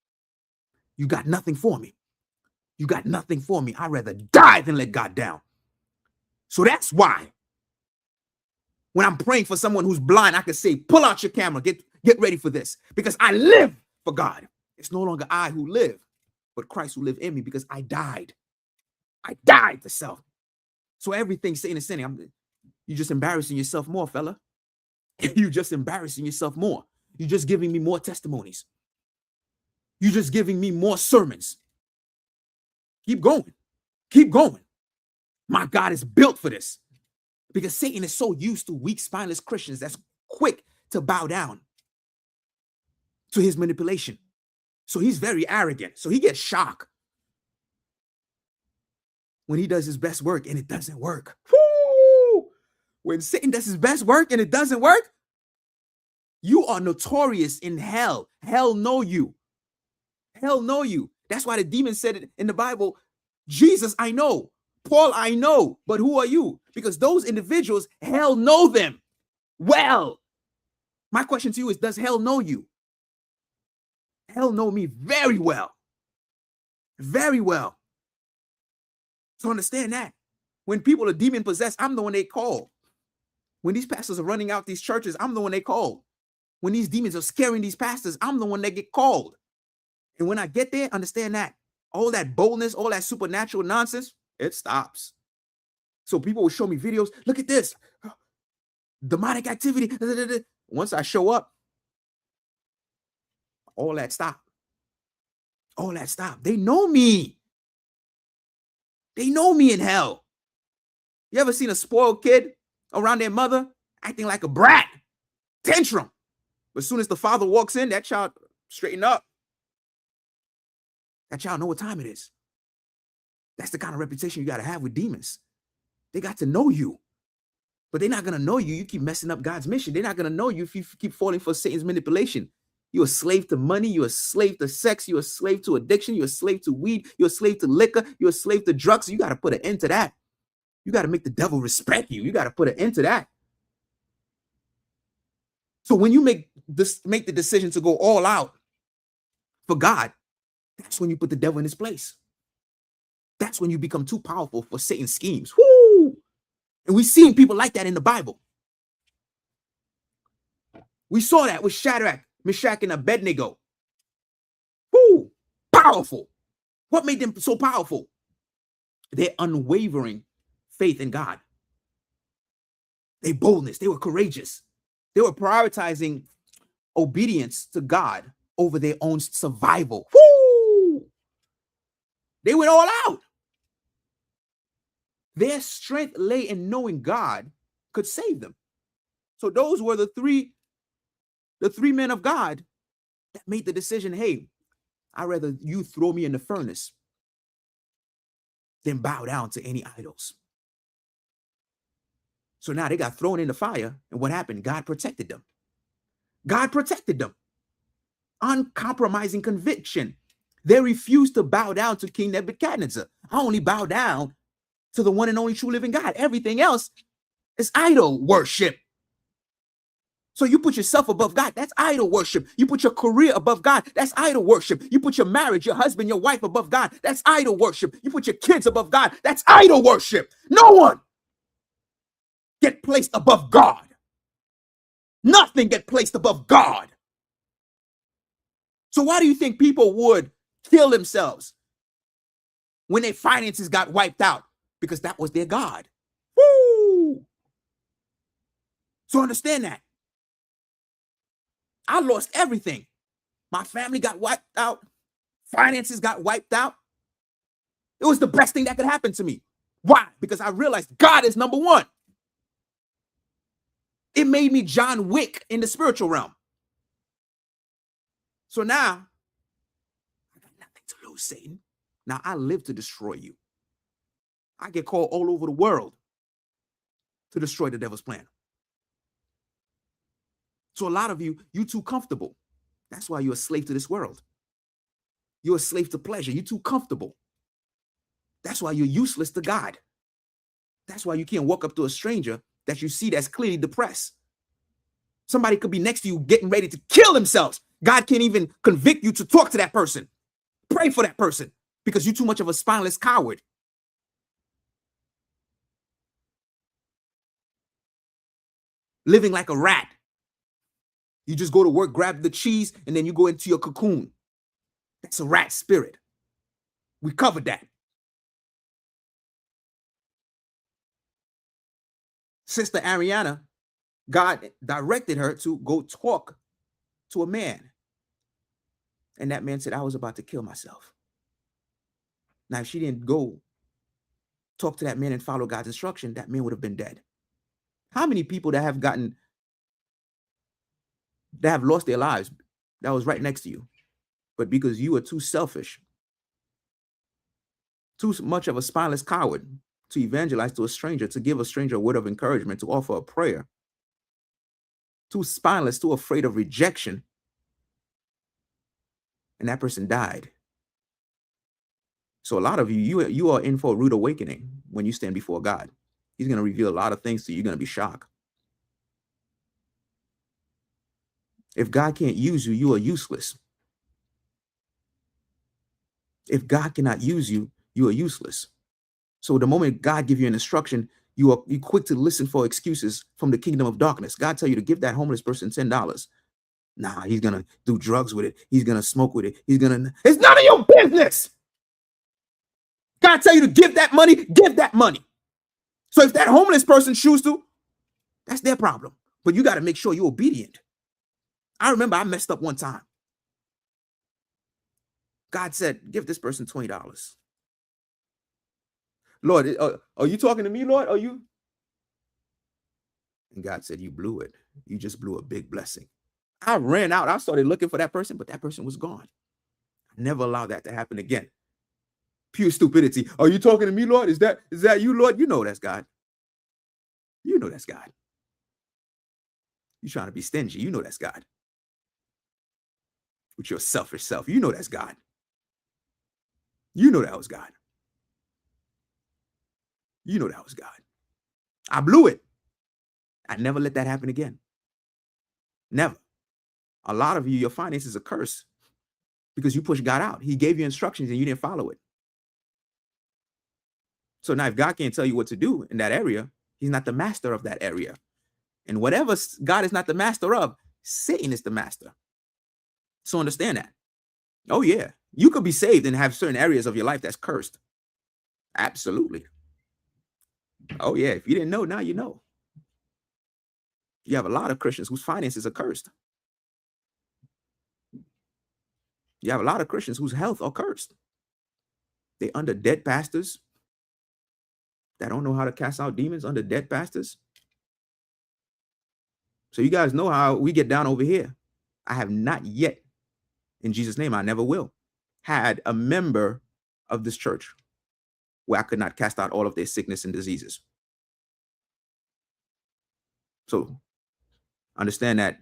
You got nothing for me. You got nothing for me. I'd rather die than let God down. So that's why when I'm praying for someone who's blind, I can say, pull out your camera, get ready for this, because I live for God. It's no longer I who live, but Christ who live in me, because I died. I died to self. So everything Satan is saying, you're just embarrassing yourself more, fella. You're just embarrassing yourself more. You're just giving me more testimonies. You're just giving me more sermons. Keep going. Keep going. My God is built for this. Because Satan is so used to weak, spineless Christians that's quick to bow down to his manipulation. So he's very arrogant. So he gets shocked when he does his best work and it doesn't work. Woo! When Satan does his best work and it doesn't work, you are notorious in hell. Hell know you. Hell know you. That's why the demon said it in the Bible, Jesus, I know. Paul, I know. But who are you? Because those individuals, hell know them well. My question to you is, does hell know you? Hell know me very well. Very well. So understand that. When people are demon possessed, I'm the one they call. When these pastors are running out these churches, I'm the one they call. When these demons are scaring these pastors, I'm the one that get called. And when I get there, understand that. All that boldness, all that supernatural nonsense, it stops. So people will show me videos. Look at this. Demonic activity. Once I show up, all that stop. All that stop. They know me. They know me in hell. You ever seen a spoiled kid around their mother acting like a brat? Tantrum. But as soon as the father walks in, that child straighten up. That child know what time it is. That's the kind of reputation you got to have with demons. They got to know you. But they're not going to know you. You keep messing up God's mission. They're not going to know you if you keep falling for Satan's manipulation. You're a slave to money. You're a slave to sex. You're a slave to addiction. You're a slave to weed. You're a slave to liquor. You're a slave to drugs. You got to put an end to that. You got to make the devil respect you. You got to put an end to that. So when you make the decision to go all out for God, that's when you put the devil in his place. That's when you become too powerful for Satan's schemes. Woo! And we've seen people like that in the Bible. We saw that with Shadrach, Meshach, and Abednego. Woo! Powerful. What made them so powerful? Their unwavering faith in God. Their boldness. They were courageous. They were prioritizing obedience to God over their own survival. Woo! They went all out. Their strength lay in knowing God could save them. So those were the three men of God that made the decision, hey, I'd rather you throw me in the furnace than bow down to any idols. So now they got thrown in the fire, and what happened? God protected them. God protected them. Uncompromising conviction. They refused to bow down to King Nebuchadnezzar. I only bow down to the one and only true living God. Everything else is idol worship. So you put yourself above God, that's idol worship. You put your career above God, that's idol worship. You put your marriage, your husband, your wife above God, that's idol worship. You put your kids above God, that's idol worship. No one get placed above God. Nothing get placed above God. So why do you think people would kill themselves when their finances got wiped out? Because that was their God. Woo! So understand that. I lost everything. My family got wiped out. Finances got wiped out. It was the best thing that could happen to me. Why? Because I realized God is number one. It made me John Wick in the spiritual realm. So now, I got nothing to lose, Satan. Now I live to destroy you. I get called all over the world to destroy the devil's plan. So a lot of you too comfortable. That's why you're a slave to this world. You're a slave to pleasure. You're too comfortable. That's why you're useless to God. That's why you can't walk up to a stranger that you see that's clearly depressed. Somebody could be next to you getting ready to kill themselves. God can't even convict you to talk to that person. Pray for that person. because you're too much of a spineless coward. Living like a rat. You just go to work, grab the cheese, and then you go into your cocoon. That's a rat spirit. We covered that. Sister Ariana, God directed her to go talk to a man. And that man said, I was about to kill myself. Now, if she didn't go talk to that man and follow God's instruction, that man would have been dead. How many people that have lost their lives that was right next to you, but because you were too selfish, too much of a spineless coward to evangelize to a stranger, to give a stranger a word of encouragement, to offer a prayer, too spineless, too afraid of rejection, and that person died. So a lot of you are in for a rude awakening when you stand before God. He's going to reveal a lot of things to you. You're going to be shocked. If God can't use you, you are useless. If God cannot use you, you are useless. So the moment God gives you an instruction, you quick to listen for excuses from the kingdom of darkness. God tell you to give that homeless person $10. Nah, he's going to do drugs with it. He's going to smoke with it. It's none of your business. God tell you to give that money, give that money. So if that homeless person chooses to, that's their problem. But you got to make sure you're obedient. I remember I messed up one time. God said, give this person $20. Lord, are you talking to me, Lord? Are you? And God said, you blew it. You just blew a big blessing. I ran out. I started looking for that person, but that person was gone. I never allow that to happen again. Pure stupidity. Are you talking to me, Lord? Is that you, Lord? You know that's God. You know that's God. You're trying to be stingy. You know that's God. With your selfish self. You know that's God. You know that was God. You know that was God. I blew it. I never let that happen again. Never. A lot of you, your finances are cursed because you pushed God out. He gave you instructions and you didn't follow it. So now if God can't tell you what to do in that area, he's not the master of that area. And whatever God is not the master of, Satan is the master. So understand that. Oh yeah. You could be saved and have certain areas of your life that's cursed. Absolutely. Oh yeah. If you didn't know, now you know. You have a lot of Christians whose finances are cursed. You have a lot of Christians whose health are cursed. They under dead pastors that don't know how to cast out demons, under dead pastors. So you guys know how we get down over here. I have not yet, in Jesus' name, I never will, had a member of this church where I could not cast out all of their sickness and diseases. So understand that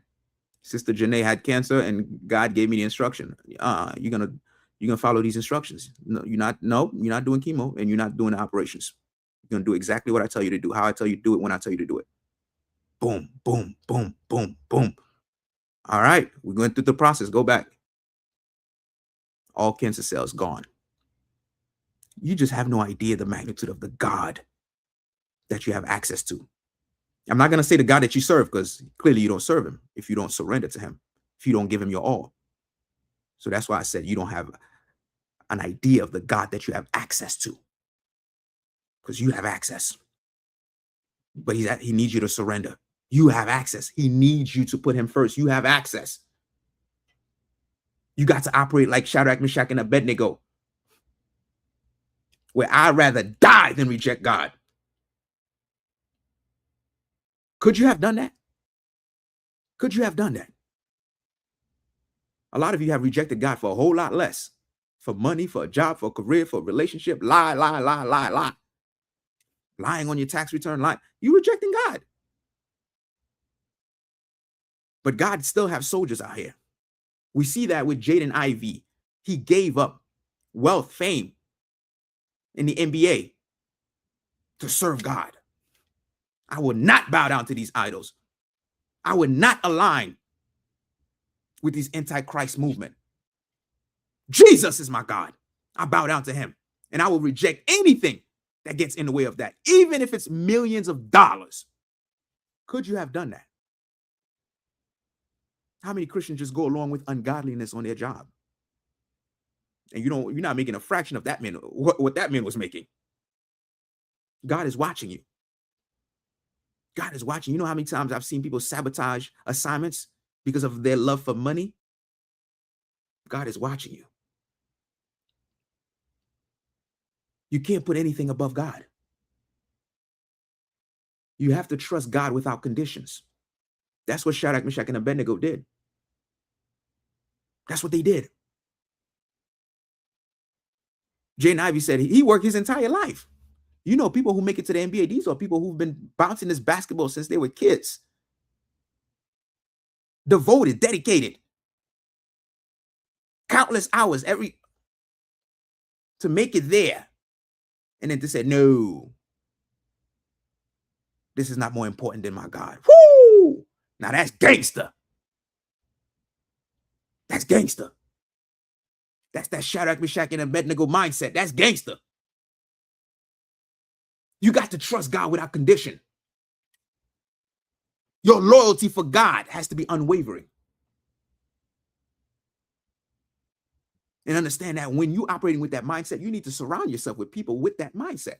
Sister Janae had cancer and God gave me the instruction. You're gonna follow these instructions. No, you're not doing chemo and you're not doing the operations. You're gonna do exactly what I tell you to do, how I tell you to do it, when I tell you to do it. Boom, boom, boom, boom, boom. All right, we're going through the process. Go back. All cancer cells gone. You just have no idea the magnitude of the God that you have access to. I'm not going to say the God that you serve, because clearly you don't serve him if you don't surrender to him, if you don't give him your all. So that's why I said you don't have an idea of the God that you have access to, because you have access. But he needs you to surrender. You have access. He needs you to put him first. You have access. You got to operate like Shadrach, Meshach, and Abednego, where I'd rather die than reject God. Could you have done that? Could you have done that? A lot of you have rejected God for a whole lot less. For money, for a job, for a career, for a relationship. Lie. Lying on your tax return, lying. You rejecting God. But God still have soldiers out here. We see that with Jaden Ivey. He gave up wealth, fame in the NBA to serve God. I will not bow down to these idols. I would not align with these antichrist movement. Jesus is my God. I bow down to him, and I will reject anything that gets in the way of that, even if it's millions of dollars. Could you have done that? How many Christians just go along with ungodliness on their job? And you're not making a fraction of that man, what that man was making. God is watching you. God is watching. You know how many times I've seen people sabotage assignments because of their love for money? God is watching you. You can't put anything above God. You have to trust God without conditions. That's what Shadrach, Meshach, and Abednego did. That's what they did. Jay Ivey said he worked his entire life. You know, people who make it to the NBA, these are people who've been bouncing this basketball since they were kids. Devoted, dedicated. Countless hours to make it there. And then to say, no, this is not more important than my God. Woo! Now that's gangster. That's gangster. That's that Shadrach, Meshach, and Abednego mindset. That's gangster. You got to trust God without condition. Your loyalty for God has to be unwavering. And understand that when you're operating with that mindset, you need to surround yourself with people with that mindset.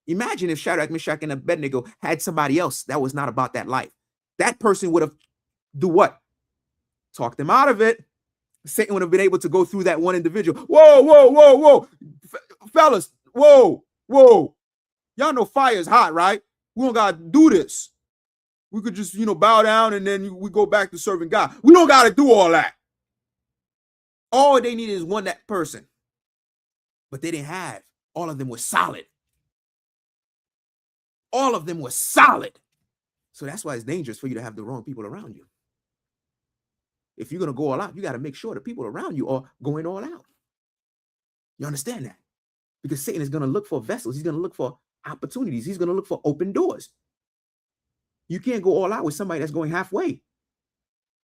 Imagine if Shadrach, Meshach, and Abednego had somebody else that was not about that life. That person would have do what? Talked them out of it. Satan would have been able to go through that one individual. Whoa, whoa, whoa, whoa. Fellas, whoa, whoa. Y'all know fire is hot, right? We don't got to do this. We could just, bow down and then we go back to serving God. We don't got to do all that. All they needed is that person. But they didn't have. All of them were solid. All of them were solid. So that's why it's dangerous for you to have the wrong people around you. If you're going to go all out, you got to make sure the people around you are going all out. You understand that? Because Satan is going to look for vessels. He's going to look for opportunities. He's going to look for open doors. You can't go all out with somebody that's going halfway.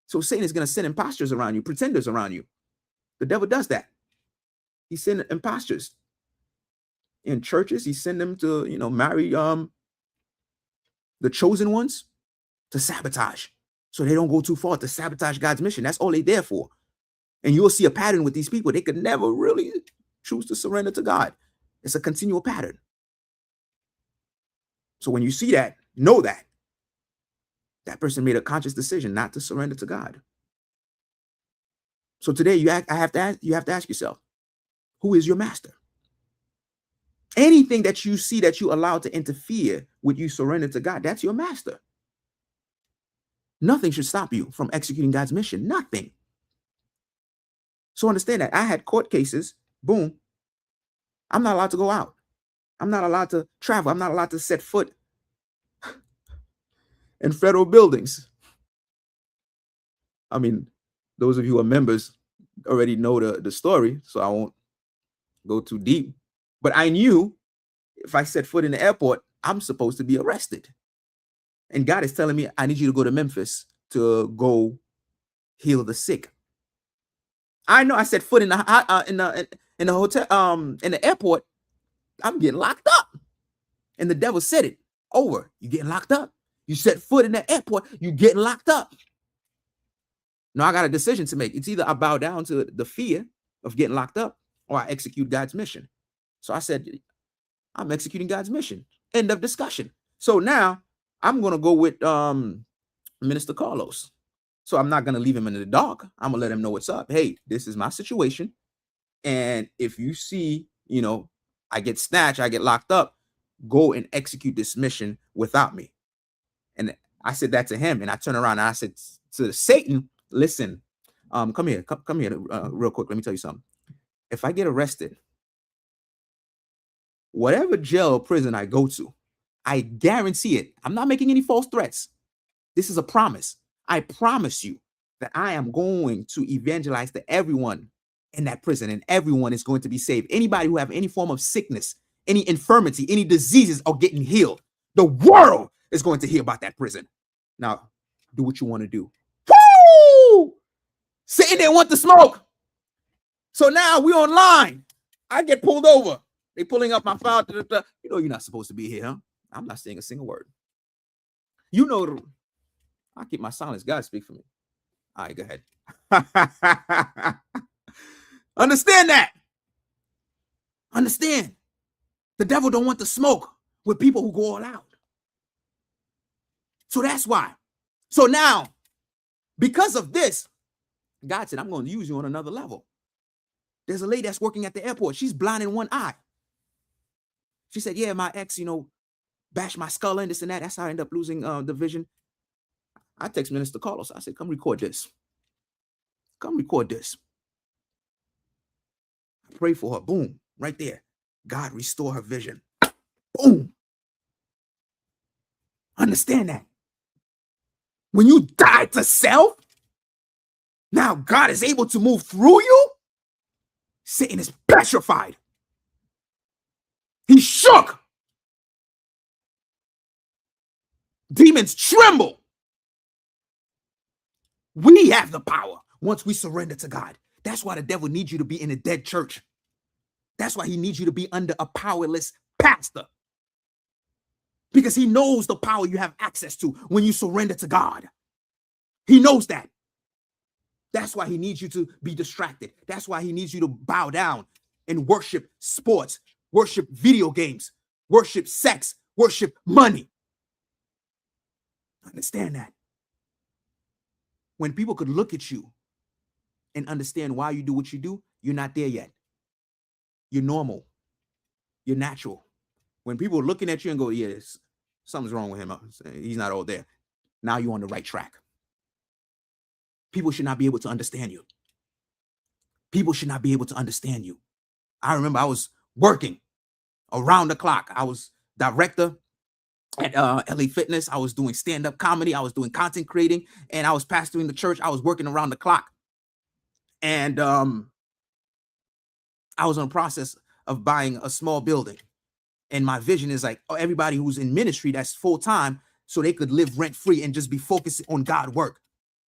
So Satan is going to send imposters around you, pretenders around you. The devil does that. He sends imposters in churches. He sends them to, marry the chosen ones to sabotage. So they don't go too far to sabotage God's mission. That's all they're there for. And you'll see a pattern with these people. They could never really choose to surrender to God. It's a continual pattern. So when you see that, know that person made a conscious decision not to surrender to God. So today you have to ask yourself, who is your master? Anything that you see that you allow to interfere with you surrender to God, that's your master. Nothing should stop you from executing God's mission. Nothing. So understand that. I had court cases. Boom. I'm not allowed to go out. I'm not allowed to travel. I'm not allowed to set foot in federal buildings. I mean, those of you who are members already know the story, so I won't go too deep. But I knew if I set foot in the airport, I'm supposed to be arrested. And God is telling me, I need you to go to Memphis to go heal the sick. I know I set foot in the hotel, in the airport, I'm getting locked up. And the devil said it over. You're getting locked up. You set foot in the airport, you're getting locked up. Now I got a decision to make. It's either I bow down to the fear of getting locked up or I execute God's mission. So I said, I'm executing God's mission. End of discussion. So now I'm going to go with Minister Carlos. So I'm not going to leave him in the dark. I'm going to let him know what's up. Hey, this is my situation. And if you see, I get snatched, I get locked up, go and execute this mission without me. And I said that to him. And I turned around and I said to Satan, listen, come here real quick. Let me tell you something. If I get arrested, whatever jail or prison I go to, I guarantee it. I'm not making any false threats. This is a promise. I promise you that I am going to evangelize to everyone in that prison and everyone is going to be saved. Anybody who have any form of sickness, any infirmity, any diseases are getting healed. The world is going to hear about that prison. Now, do what you want to do. Woo! Satan didn't want the smoke. So now we're online. I get pulled over. They pulling up my file. You know you're not supposed to be here, huh? I'm not saying a single word. You know, I keep my silence. God speak for me. All right, go ahead. Understand that. Understand. The devil don't want to smoke with people who go all out. So that's why. So now, because of this, God said, I'm going to use you on another level. There's a lady that's working at the airport. She's blind in one eye. She said, yeah, my ex, bashed my skull in, this and that. That's how I ended up losing the vision. I text Minister Carlos. I said, come record this. Come record this. I pray for her. Boom. Right there. God restore her vision. Boom. Understand that. When you die to self, now God is able to move through you. Satan is petrified. He's shook. Demons tremble. We have the power once we surrender to God. That's why the devil needs you to be in a dead church. That's why he needs you to be under a powerless pastor. Because he knows the power you have access to when you surrender to God. He knows that. That's why he needs you to be distracted. That's why he needs you to bow down and worship sports, worship video games, worship sex, worship money. Understand that. When people could look at you and understand why you do what you do, you're not there yet. You're normal. You're natural. When people are looking at you and go, yeah, something's wrong with him. He's not all there. Now you're on the right track. People should not be able to understand you. People should not be able to understand you. I remember I was working around the clock. I was director at LA Fitness. I was doing stand-up comedy. I was doing content creating, and I was pastoring the church. I was working around the clock. And I was in the process of buying a small building. And my vision is like, everybody who's in ministry that's full-time, so they could live rent-free and just be focused on God work.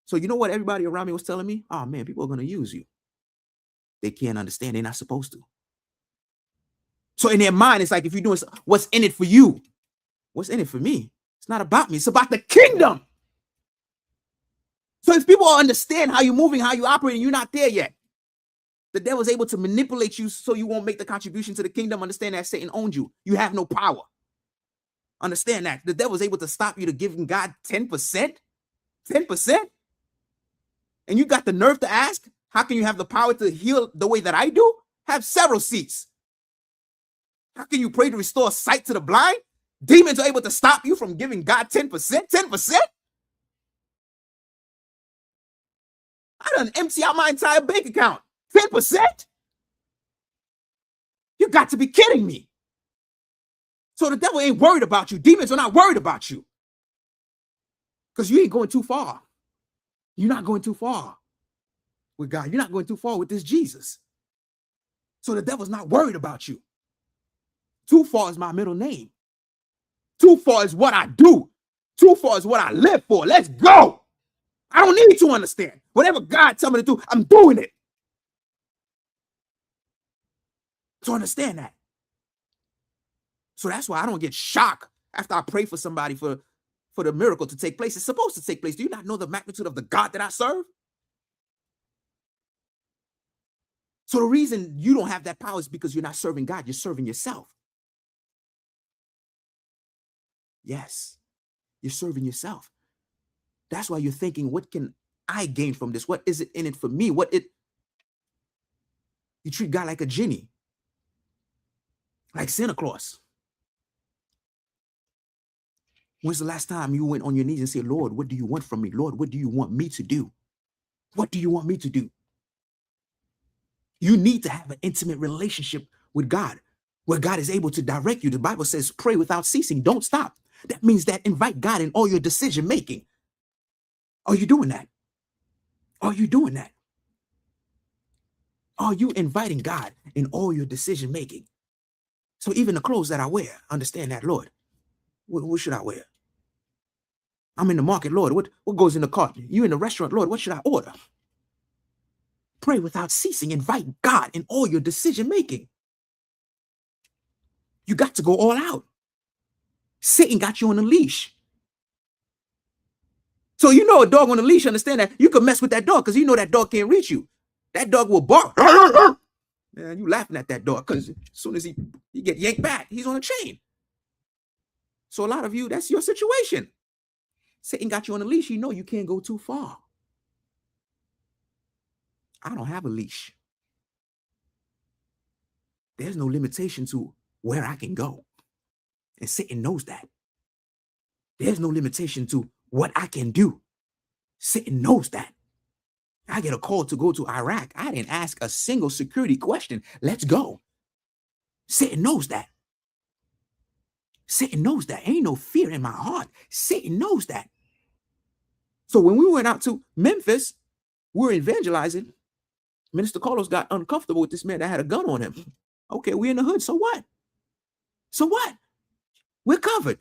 So you know what everybody around me was telling me? Oh man, people are going to use you. They can't understand. They're not supposed to. So in their mind, it's like, if you're doing what's in it for you, what's in it for me? It's not about me. It's about the kingdom. So if people understand how you're moving, how you're operating, you're not there yet. The devil's able to manipulate you so you won't make the contribution to the kingdom. Understand that Satan owns you. You have no power. Understand that. The devil's able to stop you to giving God 10%. 10%. And you got the nerve to ask, how can you have the power to heal the way that I do? Have several seats. How can you pray to restore sight to the blind? Demons are able to stop you from giving God 10%? 10%? I done empty out my entire bank account. 10%? You got to be kidding me. So the devil ain't worried about you. Demons are not worried about you. Because you ain't going too far. You're not going too far with God. You're not going too far with this Jesus. So the devil's not worried about you. Too far is my middle name. Too far is what I do. Too far is what I live for. Let's go. I don't need to understand. Whatever God tells me to do, I'm doing it. So understand that. So that's why I don't get shocked after I pray for somebody for the miracle to take place. It's supposed to take place. Do you not know the magnitude of the God that I serve? So the reason you don't have that power is because you're not serving God. You're serving yourself. Yes, you're serving yourself. That's why you're thinking, what can I gain from this? What is it in it for me? You treat God like a genie, like Santa Claus. When's the last time you went on your knees and said, Lord, what do you want from me? Lord, what do you want me to do? What do you want me to do? You need to have an intimate relationship with God, where God is able to direct you. The Bible says, pray without ceasing. Don't stop. That means that invite God in all your decision making. Are you doing that? Are you doing that? Are you inviting God in all your decision making? So even the clothes that I wear, understand that, Lord, what should I wear? I'm in the market, Lord, what goes in the cart? You in the restaurant, Lord, what should I order? Pray without ceasing. Invite God in all your decision making. You got to go all out. Satan got you on a leash. So you know a dog on a leash, understand that you can mess with that dog because you know that dog can't reach you. That dog will bark. Man, you laughing at that dog because as soon as he get yanked back, he's on a chain. So a lot of you, that's your situation. Satan got you on a leash. You know you can't go too far. I don't have a leash. There's no limitation to where I can go. And Satan knows that. There's no limitation to what I can do. Satan knows that. I get a call to go to Iraq. I didn't ask a single security question. Let's go. Satan knows that. Satan knows that. Ain't no fear in my heart. Satan knows that. So when we went out to Memphis, we were evangelizing. Minister Carlos got uncomfortable with this man that had a gun on him. Okay, we're in the hood. So what? So what? We're covered.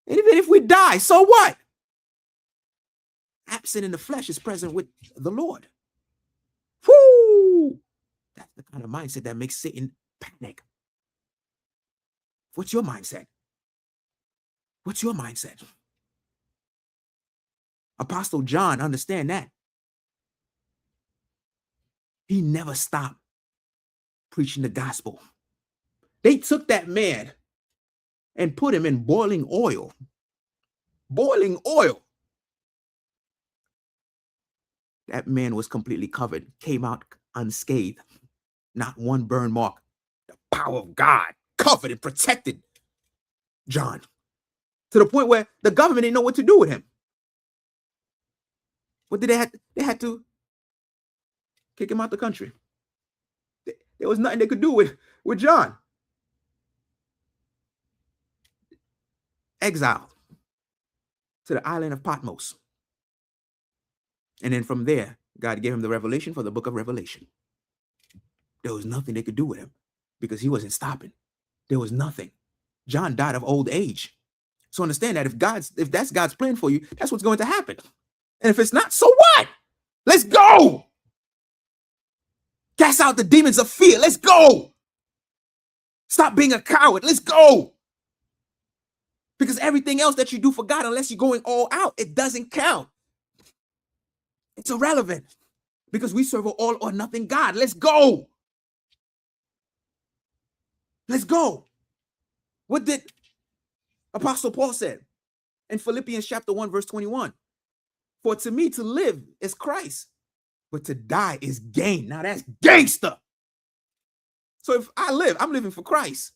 And even if we die, so what? Absent in the flesh is present with the Lord. Whoo! That's the kind of mindset that makes Satan panic. What's your mindset? What's your mindset? Apostle John, understand that. He never stopped preaching the gospel. They took that man and put him in boiling oil. Boiling oil. That man was completely covered, came out unscathed. Not one burn mark. The power of God covered and protected John to the point where the government didn't know what to do with him. What did they have? They had to kick him out the country. There was nothing they could do with John. Exiled to the island of Patmos. And then from there, God gave him the revelation for the book of Revelation. There was nothing they could do with him because he wasn't stopping. There was nothing. John died of old age. So understand that if that's God's plan for you, that's what's going to happen. And if it's not, so what? Let's go. Cast out the demons of fear. Let's go. Stop being a coward. Let's go. Because everything else that you do for God, unless you're going all out, it doesn't count. It's irrelevant because we serve an all or nothing God. Let's go. Let's go. What did Apostle Paul said in Philippians chapter 1, verse 21? For to me to live is Christ, but to die is gain. Now that's gangster. So if I live, I'm living for Christ.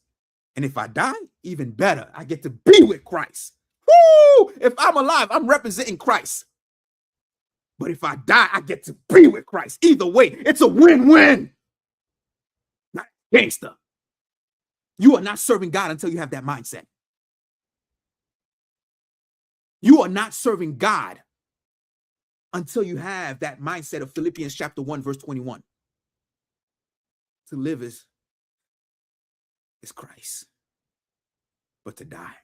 And if I die, even better. I get to be with Christ. Woo! If I'm alive, I'm representing Christ. But if I die, I get to be with Christ. Either way, it's a win-win. Not gangster. You are not serving God until you have that mindset. You are not serving God until you have that mindset of Philippians chapter 1, verse 21. To live is Christ. But to die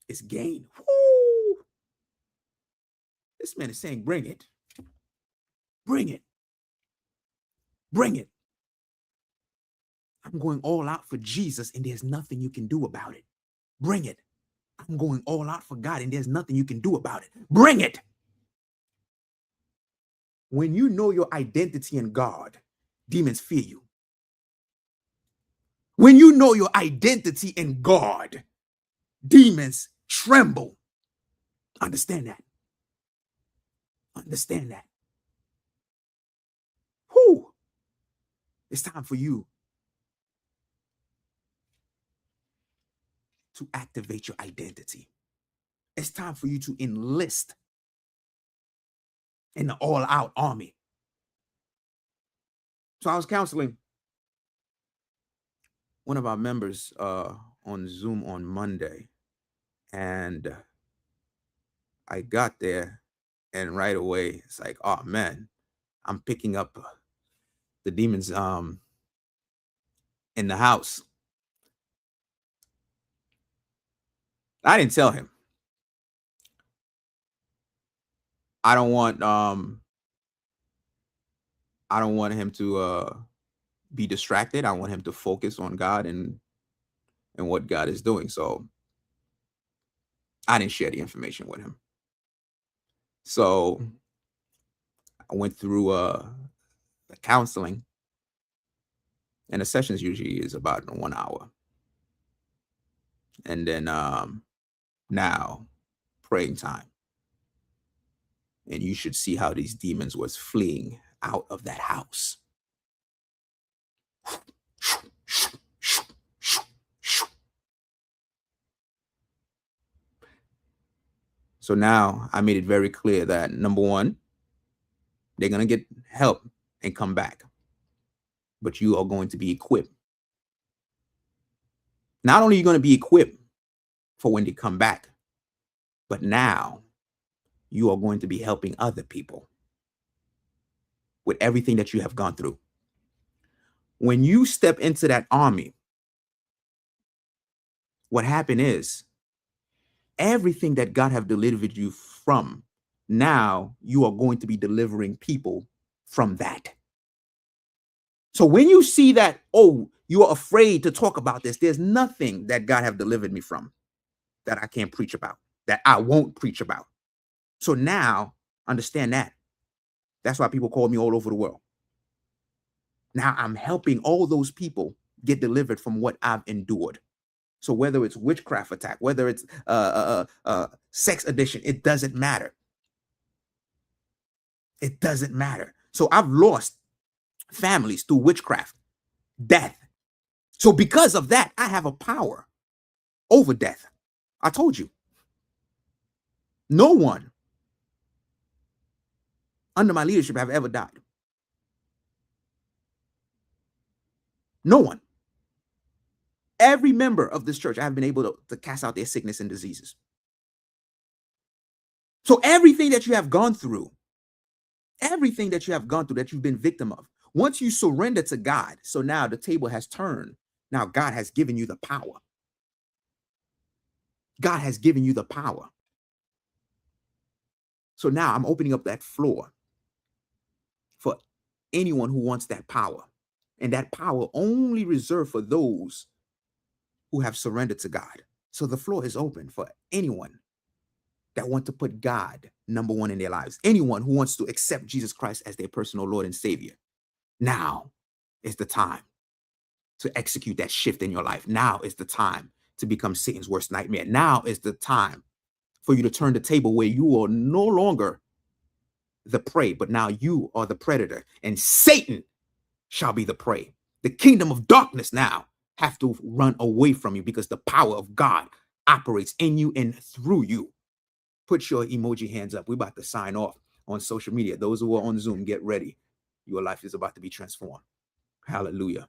is gain. Woo! This man is saying, bring it. Bring it. Bring it. I'm going all out for Jesus and there's nothing you can do about it. Bring it. I'm going all out for God and there's nothing you can do about it. Bring it. When you know your identity in God, demons fear you. When you know your identity in God, demons tremble. Understand that. Understand that. Whew. It's time for you to activate your identity. It's time for you to enlist in the all-out army. So I was counseling one of our members on Zoom on Monday, and I got there, and right away it's like, oh man, I'm picking up the demons in the house. I didn't tell him. I don't want him to be distracted. I want him to focus on God and what God is doing. So I didn't share the information with him. So I went through the counseling, and the sessions usually is about 1 hour. And then now praying time. And you should see how these demons was fleeing out of that house. So now I made it very clear that, number one, they're going to get help and come back. But you are going to be equipped. Not only are you going to be equipped for when they come back, but now you are going to be helping other people with everything that you have gone through. When you step into that army, what happened is everything that God have delivered you from, now you are going to be delivering people from that. So when you see that, oh, you are afraid to talk about this, there's nothing that God have delivered me from that I can't preach about, that I won't preach about. So now understand that. That's why people call me all over the world. Now I'm helping all those people get delivered from what I've endured. So whether it's witchcraft attack, whether it's sex addiction, it doesn't matter. It doesn't matter. So I've lost families through witchcraft, death. So because of that, I have a power over death. I told you. No one under my leadership have ever died. No one. Every member of this church, I have been able to cast out their sickness and diseases. So everything that you have gone through, that you've been victim of, once you surrender to God, so now the table has turned. Now God has given you the power. God has given you the power. So now I'm opening up that floor for anyone who wants that power. And that power only reserved for those who have surrendered to God. So the floor is open for anyone that want to put God number one in their lives. Anyone who wants to accept Jesus Christ as their personal Lord and Savior. Now is the time to execute that shift in your life. Now is the time to become Satan's worst nightmare. Now is the time for you to turn the table where you are no longer the prey, but now you are the predator, and Satan shall be the prey. The kingdom of darkness now have to run away from you because the power of God operates in you and through you. Put your emoji hands up. We're about to sign off on social media. Those who are on Zoom, get ready. Your life is about to be transformed. Hallelujah.